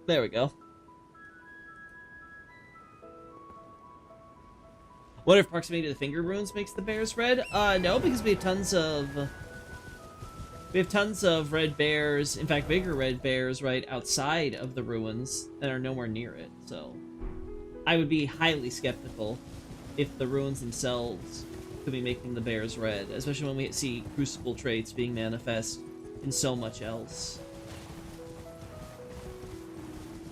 There we go. What if proximity to the finger ruins makes the bears red? No, because we have tons of red bears, in fact bigger red bears, right outside of the ruins that are nowhere near it, so I would be highly skeptical if the ruins themselves could be making the bears red, especially when we see crucible traits being manifest in so much else.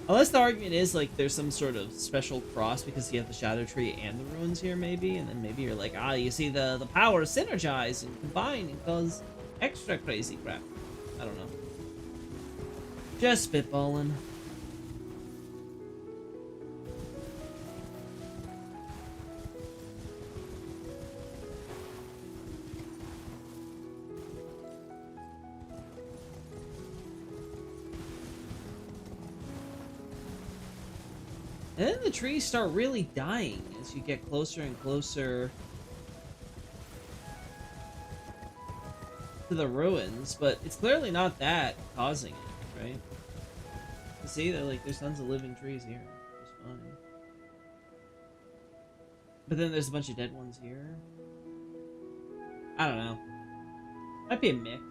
Unless the argument is, like, there's some sort of special cross because you have the Shadow Tree and the ruins here, maybe, and then maybe you're like, you see the power synergize and combine and cause extra crazy crap. I don't know. Just spitballing. And then the trees start really dying as you get closer and closer to the ruins, but it's clearly not that causing it, right? You see, there's tons of living trees here. It's fine. But then there's a bunch of dead ones here. I don't know. Might be a mix.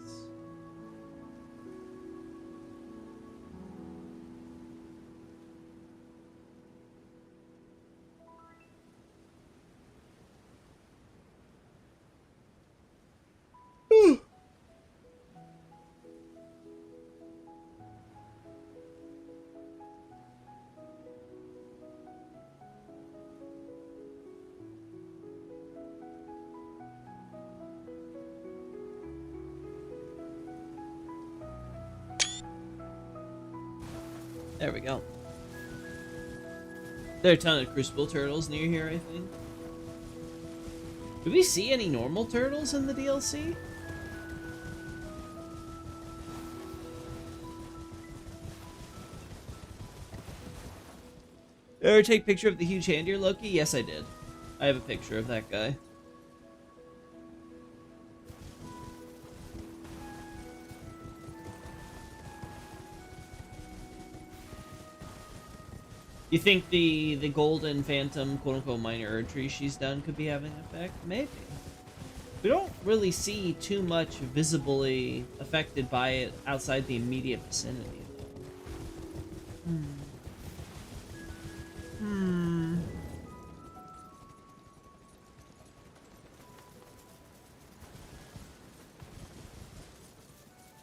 There we go. There are a ton of crucible turtles near here, I think. Do we see any normal turtles in the DLC? Ever take a picture of the huge hand deer, Loki? Yes, I did. I have a picture of that guy. You think the golden phantom quote-unquote minor Erd tree she's done could be having an effect? Maybe. We don't really see too much visibly affected by it outside the immediate vicinity, though.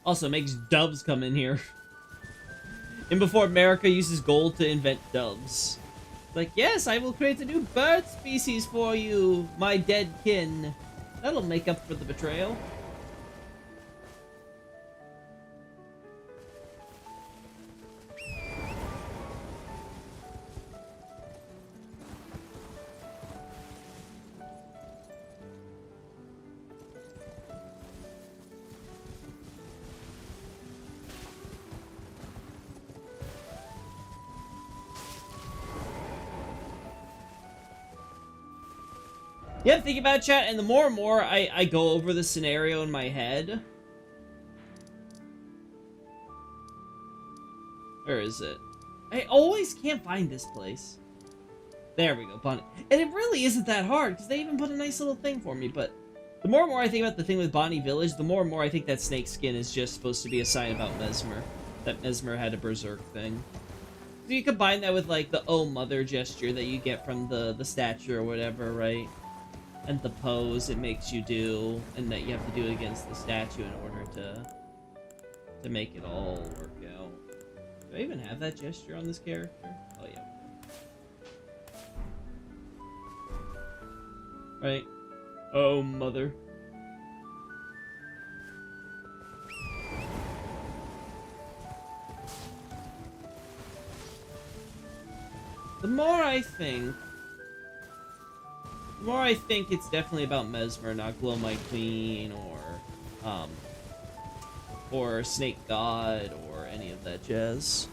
Also, makes doves come in here. And before America uses gold to invent doves. Like, yes, I will create a new bird species for you, my dead kin. That'll make up for the betrayal. Yeah, think about it, chat, and the more and more I go over the scenario in my head. Where is it? I always can't find this place. There we go, Bunny. And it really isn't that hard, because they even put a nice little thing for me, but the more and more I think about the thing with Bonnie Village, the more and more I think that snake skin is just supposed to be a sign about Mesmer. That Mesmer had a berserk thing. So you combine that with, like, the oh mother gesture that you get from the statue or whatever, right? And the pose it makes you do, and that you have to do it against the statue in order to make it all work out. Do I even have that gesture on this character? Oh yeah. Right? Oh mother. The more I think it's definitely about Mesmer, not Glow My Queen, or Snake God, or any of that jazz.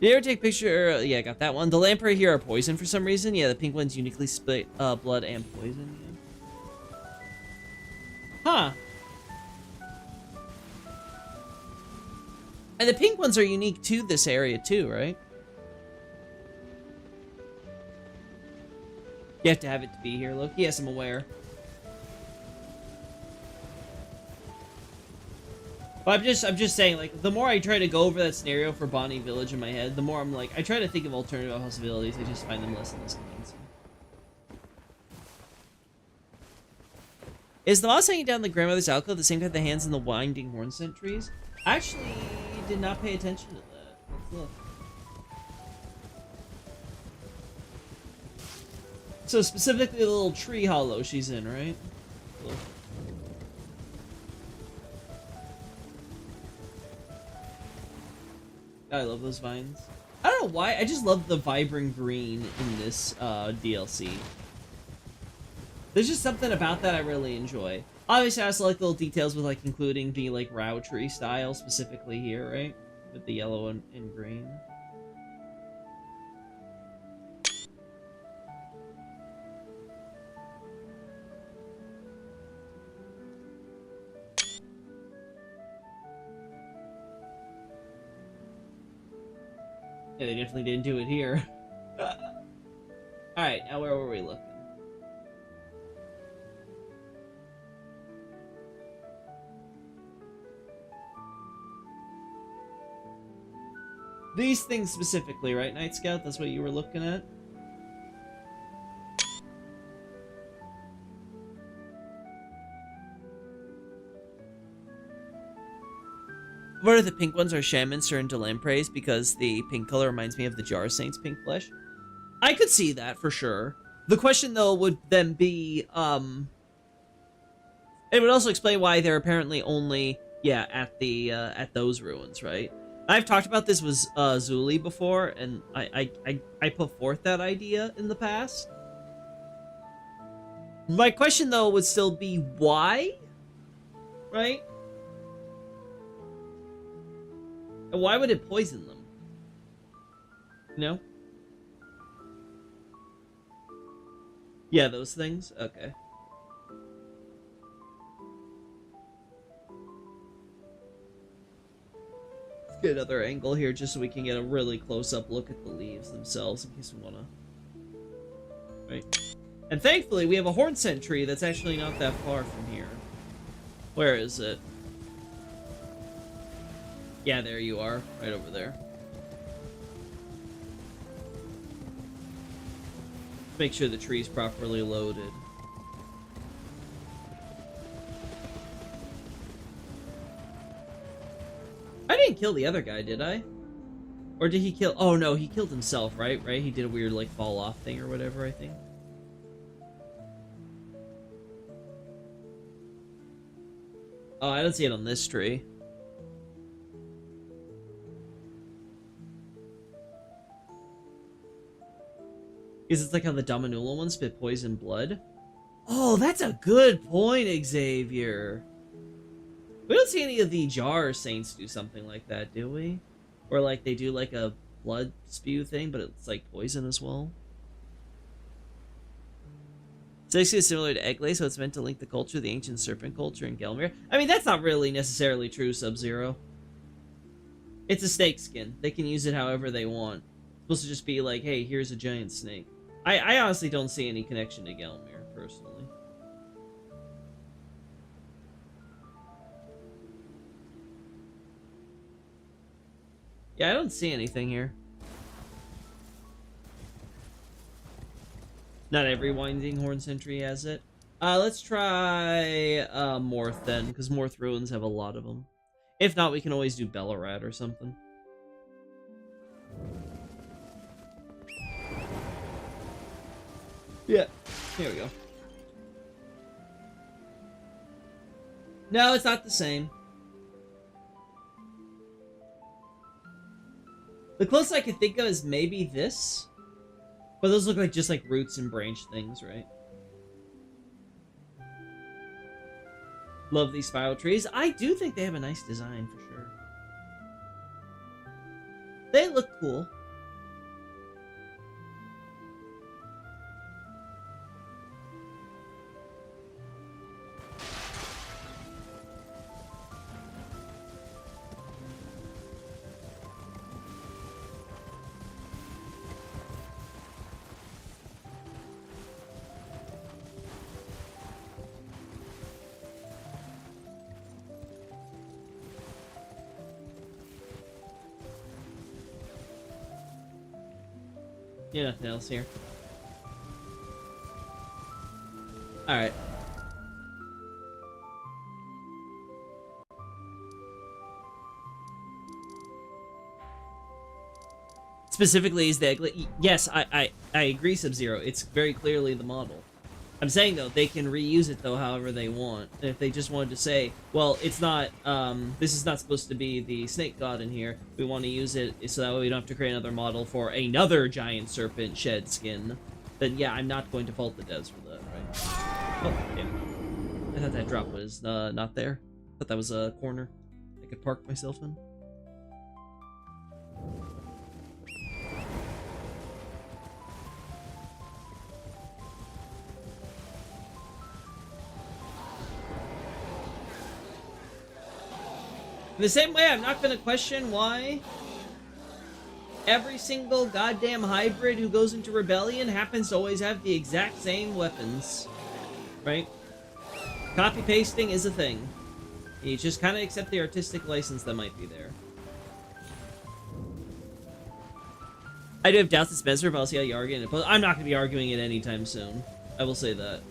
Did you ever take a picture? Yeah, I got that one. The lamprey here are poison for some reason. Yeah, the pink one's uniquely split blood and poison. Yeah. Huh. And the pink ones are unique to this area too, right? You have to have it to be here, Loki. Yes, I'm aware. But I'm just saying, like, the more I try to go over that scenario for Bonnie Village in my head, the more I'm like, I try to think of alternative possibilities. I just find them less and less convincing. Is the moss hanging down the grandmother's alcove the same time the hands in the winding horn scent trees? I actually did not pay attention to that. Let's look. So specifically the little tree hollow she's in, right? Cool. I love those vines. I don't know why, I just love the vibrant green in this DLC. There's just something about that I really enjoy. Obviously, I also like little details with, like, including the, like, Rao tree style specifically here, right? With the yellow and green. Yeah, they definitely didn't do it here. Alright, now where were we looking? These things specifically, right, Night Scout? That's what you were looking at? One of the pink ones are Shamancer and Delamprays because the pink color reminds me of the Jar Saint's pink flesh. I could see that for sure. The question though would then be, it would also explain why they're apparently only, yeah, at the at those ruins, right? I've talked about this with Zuli before, and I put forth that idea in the past. My question though would still be why, right? And why would it poison them? You know? Yeah, those things? Okay. Let's get another angle here just so we can get a really close-up look at the leaves themselves in case we want to... Right. And thankfully, we have a horn scent tree that's actually not that far from here. Where is it? Yeah, there you are. Right over there. Make sure the tree's properly loaded. kill the other guy, did I? Or did he kill... Oh, no, he killed himself, right? Right? He did a weird, like, fall-off thing or whatever, I think. Oh, I don't see it on this tree. Because it's like how the Dominula one spit poison blood. Oh, that's a good point, Xavier. We don't see any of the Jar Saints do something like that, do we? Or like they do like a blood spew thing, but it's like poison as well. Snakeskin is similar to Egglay, so it's meant to link the culture, the ancient serpent culture, and Gelmir. I mean, that's not really necessarily true, Sub-Zero. It's a snake skin. They can use it however they want. It's supposed to just be like, hey, here's a giant snake. I honestly don't see any connection to Gelmir, personally. Yeah, I don't see anything here. Not every Winding Horn Sentry has it. Let's try Morth then, because Morth Ruins have a lot of them. If not, we can always do Bellarat or something. Yeah, here we go. No, it's not the same. The closest I could think of is maybe this. But those look like just like roots and branch things, right? Love these spiral trees. I do think they have a nice design for sure. They look cool. Yeah, nothing else here. Alright. Specifically, is the egg... Yes, I agree, Sub-Zero. It's very clearly the model. I'm saying, though, they can reuse it, though, however they want. And if they just wanted to say, well, it's not, this is not supposed to be the snake god in here. We want to use it so that way we don't have to create another model for another giant serpent shed skin. Then, yeah, I'm not going to fault the devs for that, right? Oh, damn. I thought that drop was, not there. I thought that was a corner I could park myself in. In the same way, I'm not going to question why every single goddamn hybrid who goes into Rebellion happens to always have the exact same weapons. Right? Copy-pasting is a thing. You just kind of accept the artistic license that might be there. I do have doubts it's Spencer, but I'll see how you argue it. I'm not going to be arguing it anytime soon. I will say that.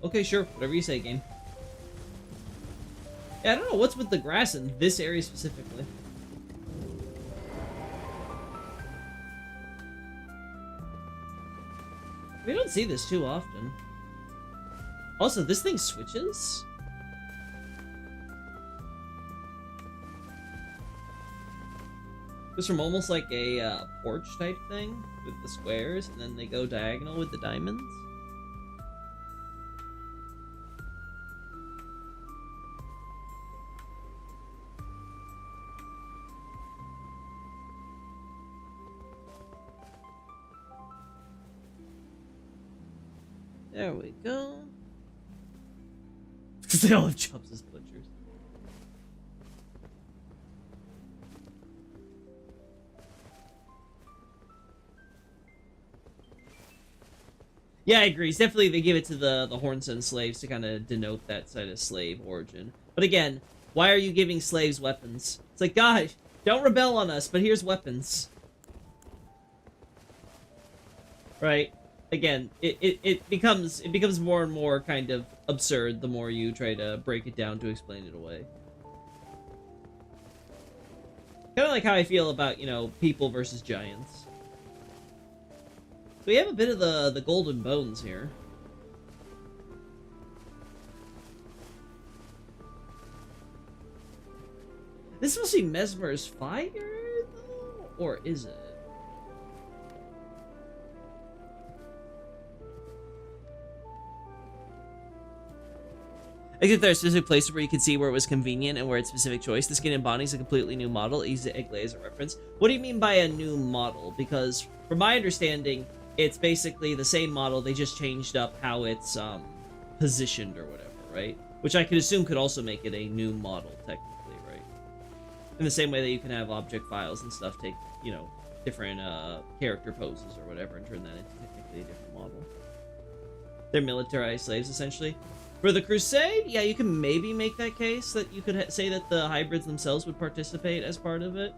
Okay, sure. Whatever you say, game. Yeah, I don't know what's with the grass in this area specifically. We don't see this too often. Also, this thing switches? It's from almost like a porch type thing with the squares, and then they go diagonal with the diamonds. There we go. Because they all have jobs as butchers. Yeah, I agree. It's definitely they give it to the Hornson slaves to kind of denote that side of slave origin. But again, why are you giving slaves weapons? It's like, God, don't rebel on us, but here's weapons. Right? Again, it becomes more and more kind of absurd the more you try to break it down to explain it away. Kind of like how I feel about, you know, people versus giants. So we have a bit of the golden bones here. This must be Mesmer's fire, though? Or is it? Except there are specific places where you can see where it was convenient and where it's specific choice. The skin embodies a completely new model. Use the egg lay as a reference. What do you mean by a new model? Because from my understanding, it's basically the same model. They just changed up how it's positioned or whatever, right? Which I could assume could also make it a new model, technically, right? In the same way that you can have object files and stuff take, you know, different character poses or whatever and turn that into technically a different model. They're militarized slaves, essentially. For the Crusade, yeah, you can maybe make that case that you could say that the hybrids themselves would participate as part of it.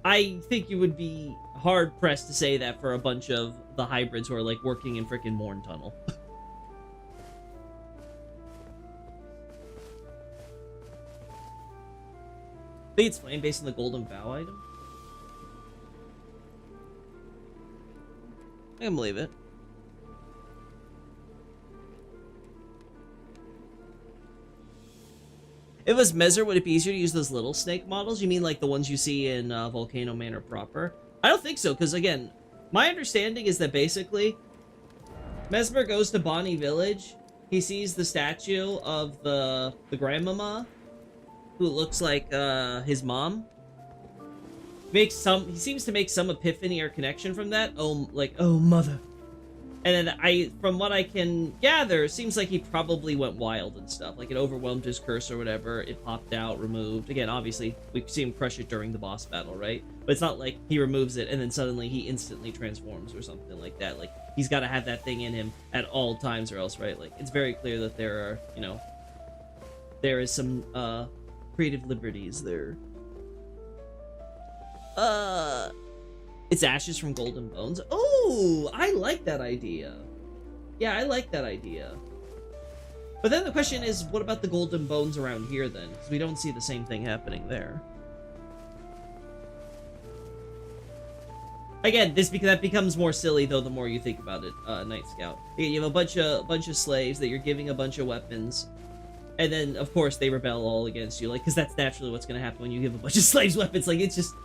I think you would be hard-pressed to say that for a bunch of the hybrids who are, like, working in frickin' Morn Tunnel. I think it's flame based on the Golden Vow item. I can believe it. If it was Mezzer, would it be easier to use those little snake models? You mean like the ones you see in Volcano Manor proper? I don't think so, because again, my understanding is that basically, Mesmer goes to Bonnie Village, he sees the statue of the grandmama, who looks like his mom. He seems to make some epiphany or connection from that. Oh, like, oh, mother. And then from what I can gather, it seems like he probably went wild and stuff. Like, it overwhelmed his curse or whatever. It popped out, removed. Again, obviously, we see him crush it during the boss battle, right? But it's not like he removes it and then suddenly he instantly transforms or something like that. Like, he's got to have that thing in him at all times or else, right? Like, it's very clear that there are, you know, there is some, creative liberties there. It's ashes from golden bones. Oh, I like that idea. Yeah, I like that idea. But then the question is, what about the golden bones around here then? Because we don't see the same thing happening there. Again, that becomes more silly though the more you think about it, Night Scout. You have a bunch of slaves that you're giving a bunch of weapons, and then of course they rebel all against you, like, because that's naturally what's gonna happen when you give a bunch of slaves weapons. Like, it's just.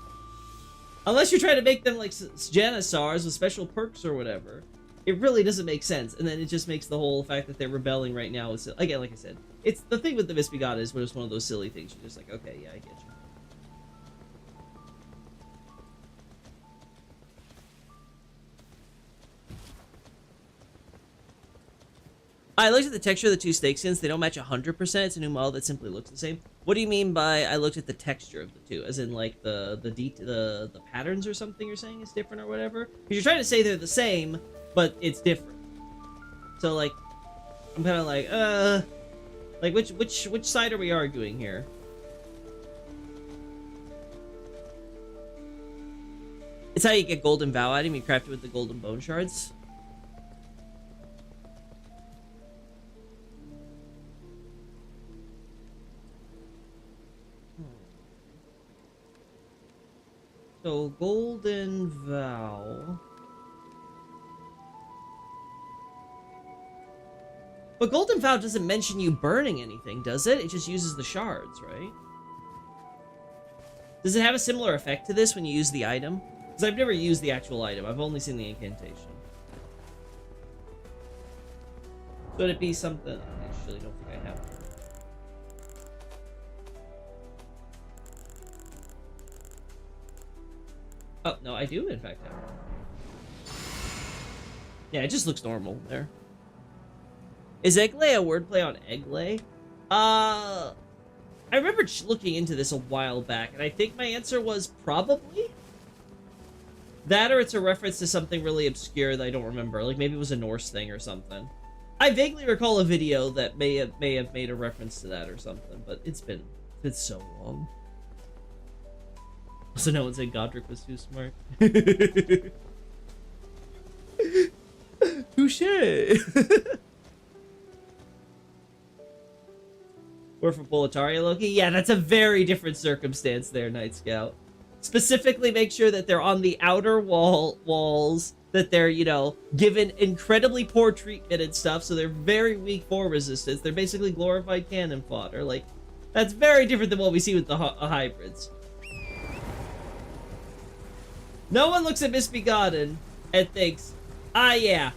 Unless you're trying to make them like Janissars with special perks or whatever, it really doesn't make sense. And then it just makes the whole fact that they're rebelling right now is, again, like I said, it's the thing with the Misbegotten is when it's one of those silly things. You're just like, okay, yeah, I get you. I looked at the texture of the two snake skins. They don't match 100%. It's a new model that simply looks the same. What do you mean by I looked at the texture of the two? As in, like, the patterns or something you're saying is different or whatever? Because you're trying to say they're the same, but it's different. So, like, I'm kind of like, which side are we arguing here? It's how you get Golden Vow item. You craft it with the golden bone shards. So, Golden Vow. But Golden Vow doesn't mention you burning anything, does it? It just uses the shards, right? Does it have a similar effect to this when you use the item? Because I've never used the actual item. I've only seen the incantation. Could it be something? I actually don't think I have. Oh, no, I do, in fact, have it. Yeah, it just looks normal there. Is egglay a wordplay on egglay? I remember looking into this a while back, and I think my answer was probably. That or it's a reference to something really obscure that I don't remember. Like maybe it was a Norse thing or something. I vaguely recall a video that may have made a reference to that or something, but it's been so long. So no one said Godric was too smart. Touche. Or for Boletaria Loki? Yeah, that's a very different circumstance there, Night Scout. Specifically make sure that they're on the outer walls, that they're, you know, given incredibly poor treatment and stuff, so they're very weak for resistance. They're basically glorified cannon fodder. Like, that's very different than what we see with the hybrids. No one looks at Misbegotten and thinks, ah yeah,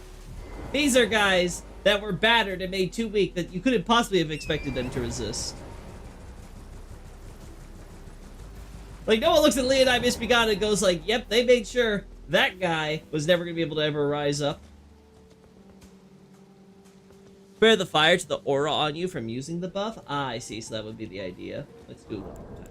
these are guys that were battered and made too weak that you couldn't possibly have expected them to resist. Like, no one looks at Leonide Misbegotten and goes like, yep, they made sure that guy was never going to be able to ever rise up. Spare the fire to the aura on you from using the buff? Ah, I see, so that would be the idea. Let's do it one more time.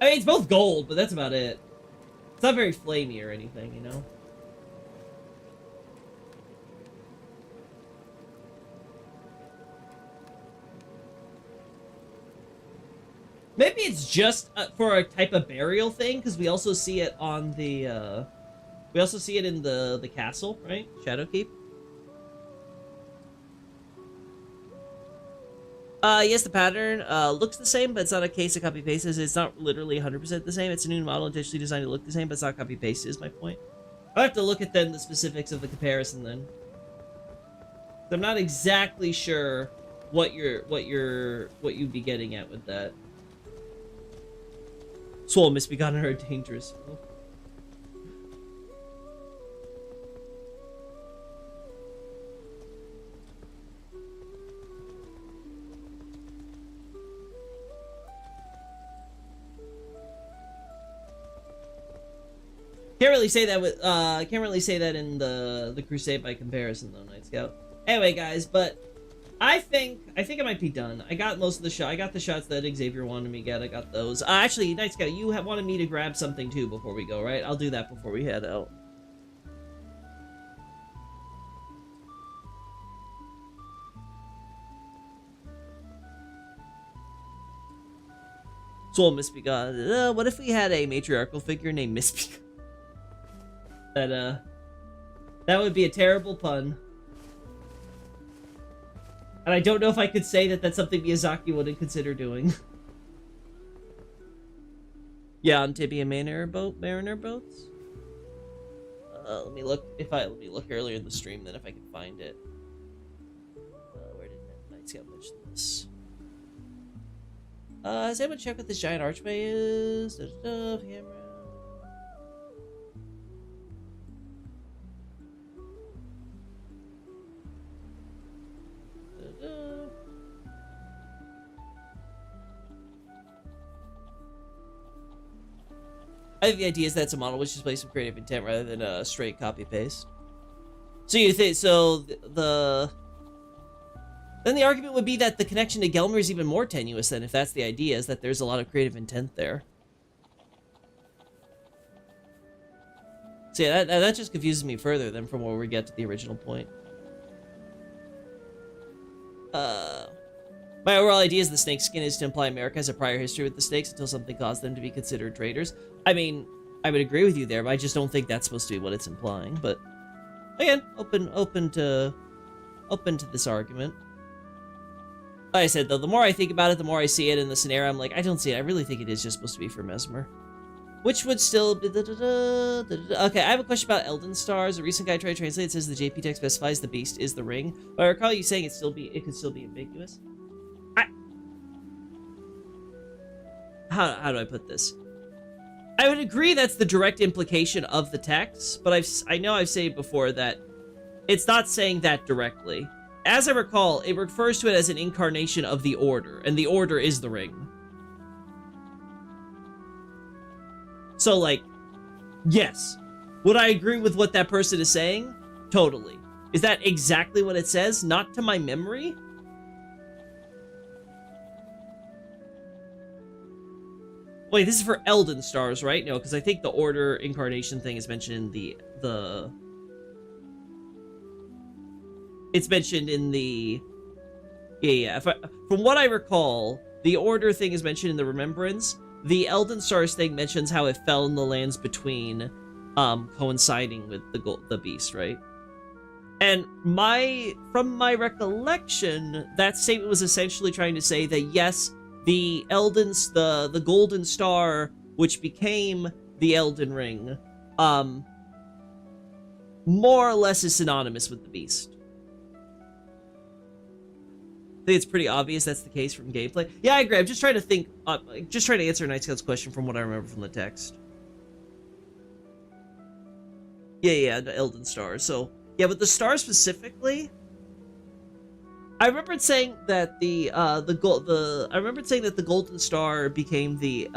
I mean, it's both gold, but that's about it. It's not very flamey or anything, you know? Maybe it's just for a type of burial thing, because we also see it on the, we also see it in the castle, right? Shadowkeep. Yes, the pattern looks the same, but it's not a case of copy-paste. It's not literally 100% the same. It's a new model intentionally designed to look the same, but it's not copy-paste, is my point. I'll have to look at then the specifics of the comparison then. I'm not exactly sure what you'd be getting at with that. Swole Misbegotten are dangerous. Oh. Can't really say that with can't really say that in the Crusade by comparison though, Night Scout. Anyway, guys, but I think I might be done. I got most of the shot. I got the shots that Xavier wanted me to get. I got those. Actually, Night Scout, you wanted me to grab something too before we go, right? I'll do that before we head out. Soul Misbegotten. What if we had a matriarchal figure named Misbegotten? That would be a terrible pun. And I don't know if I could say that that's something Miyazaki wouldn't consider doing. Yeah, on Tibia Mariner boats. Let me look earlier in the stream then if I can find it. Where did Night Scout mention this? Has anyone checked what this giant archway is? Camera. I think the idea is that's a model which displays some creative intent rather than a straight copy paste. So you think then the argument would be that the connection to Gelmir is even more tenuous then, if that's the idea, is that there's a lot of creative intent there. So yeah, that just confuses me further than from where we get to the original point. My overall idea is the snake skin is to imply America has a prior history with the snakes until something caused them to be considered traitors. I mean, I would agree with you there, but I just don't think that's supposed to be what it's implying. But again, open to this argument. Like I said, though, the more I think about it, the more I see it in the scenario, I'm like, I don't see it. I really think it is just supposed to be for Mesmer. Which would still be... Okay, I have a question about Elden Stars. A recent guy tried to translate it. It says the JP text specifies the beast is the ring. But I recall you saying it could still be ambiguous. How do I put this? I would agree that's the direct implication of the text, but I know I've said before that it's not saying that directly. As I recall, it refers to it as an incarnation of the Order, and the Order is the ring. So, like, yes. Would I agree with what that person is saying? Totally. Is that exactly what it says? Not to my memory? Wait, this is for Elden Stars, right? No, because I think the Order Incarnation thing is mentioned in the... It's mentioned in the... Yeah. From what I recall, the Order thing is mentioned in the Remembrance. The Elden Stars thing mentions how it fell in the lands between, coinciding with the beast, right? And from my recollection, that statement was essentially trying to say that yes, the Golden Star, which became the Elden Ring, more or less is synonymous with the beast. I think it's pretty obvious that's the case from gameplay. Yeah, I agree. I'm just trying to think, just trying to answer Night Scout's question from what I remember from the text. Yeah, the Elden Star. So, yeah, but the star specifically, I remember saying that the Golden Star became the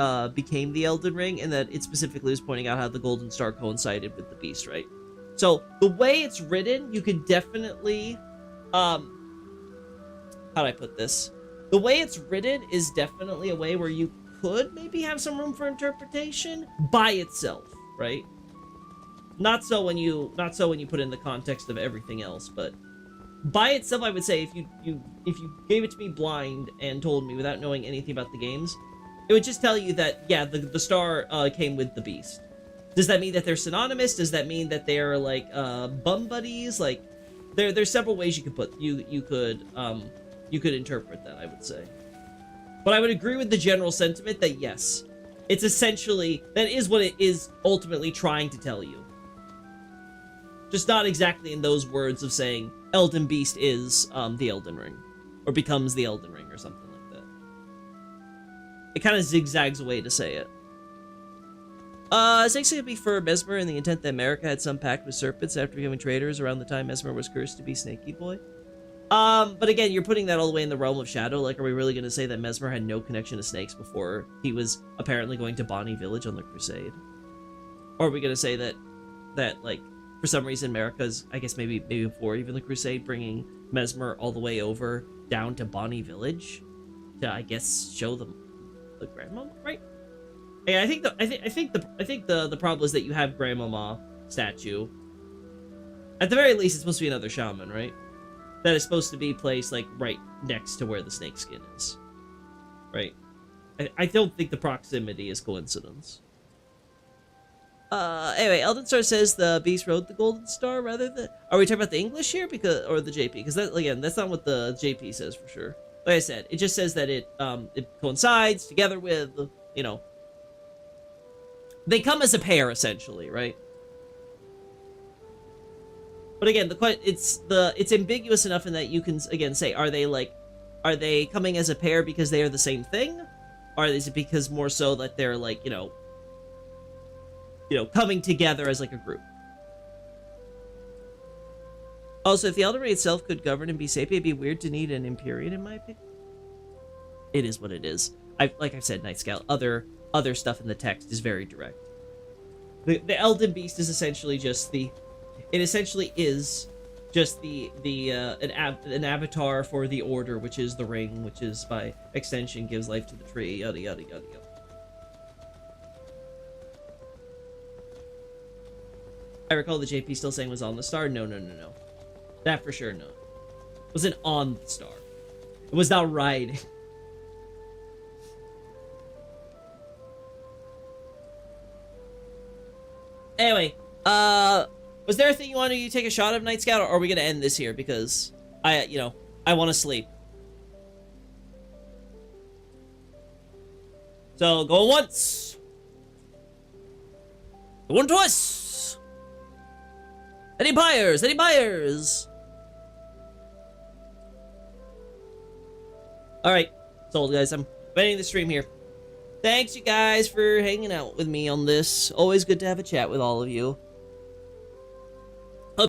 Elden Ring, and that it specifically was pointing out how the Golden Star coincided with the beast, right? So the way it's written, you could definitely, how do I put this? The way it's written is definitely a way where you could maybe have some room for interpretation by itself, right? Not so when you put in the context of everything else, but by itself, I would say if you gave it to me blind and told me without knowing anything about the games, it would just tell you that yeah, the star came with the beast. Does that mean that they're synonymous? Does that mean that they're like bum buddies? Like there's several ways you could interpret that, I would say. But I would agree with the general sentiment that yes, it's essentially that is what it is ultimately trying to tell you. Just not exactly in those words of saying Elden Beast is the Elden Ring, or becomes the Elden Ring, or something like that. It kind of zigzags a way to say it. It's actually gonna be for Mesmer and the intent that America had some pact with serpents after becoming traitors around the time Mesmer was cursed to be Snaky Boy. But again, you're putting that all the way in the realm of shadow. Like, are we really gonna say that Mesmer had no connection to snakes before he was apparently going to Bonnie Village on the Crusade? Or are we gonna say that like, for some reason, America's, I guess maybe before even the Crusade, bringing Mesmer all the way over down to Bonnie Village to, I guess, show them the grandmama, right? Yeah, I think the problem is that you have grandmama statue. At the very least, it's supposed to be another shaman, right? That is supposed to be placed like right next to where the snake skin is, right? I don't think the proximity is coincidence. Anyway, Elden Star says the beast rode the Golden Star rather than... Are we talking about the English here? Or the JP? Because that, again, that's not what the JP says for sure. Like I said, it just says that it coincides together with, you know... They come as a pair, essentially, right? But again, it's ambiguous enough in that you can, again, say, are they coming as a pair because they are the same thing? Or is it because more so that they're, like, you know, coming together as, like, a group. Also, if the Elden Ring itself could govern and be sapient, it'd be weird to need an Empyrean, in my opinion. It is what it is. Like I've said, Night Scout, other stuff in the text is very direct. The Elden Beast is essentially just an avatar for the Order, which is the ring, which is, by extension, gives life to the tree, yada, yada, yada, yada. I recall the JP still saying was on the star. No. That for sure, no. It wasn't on the star. It was not riding. Anyway, was there a thing you wanted to take a shot of, Night Scout, or are we gonna end this here? Because I want to sleep. So, going once. Going twice. Any buyers? Any buyers? Alright, sold, guys. I'm ending the stream here. Thanks, you guys, for hanging out with me on this. Always good to have a chat with all of you.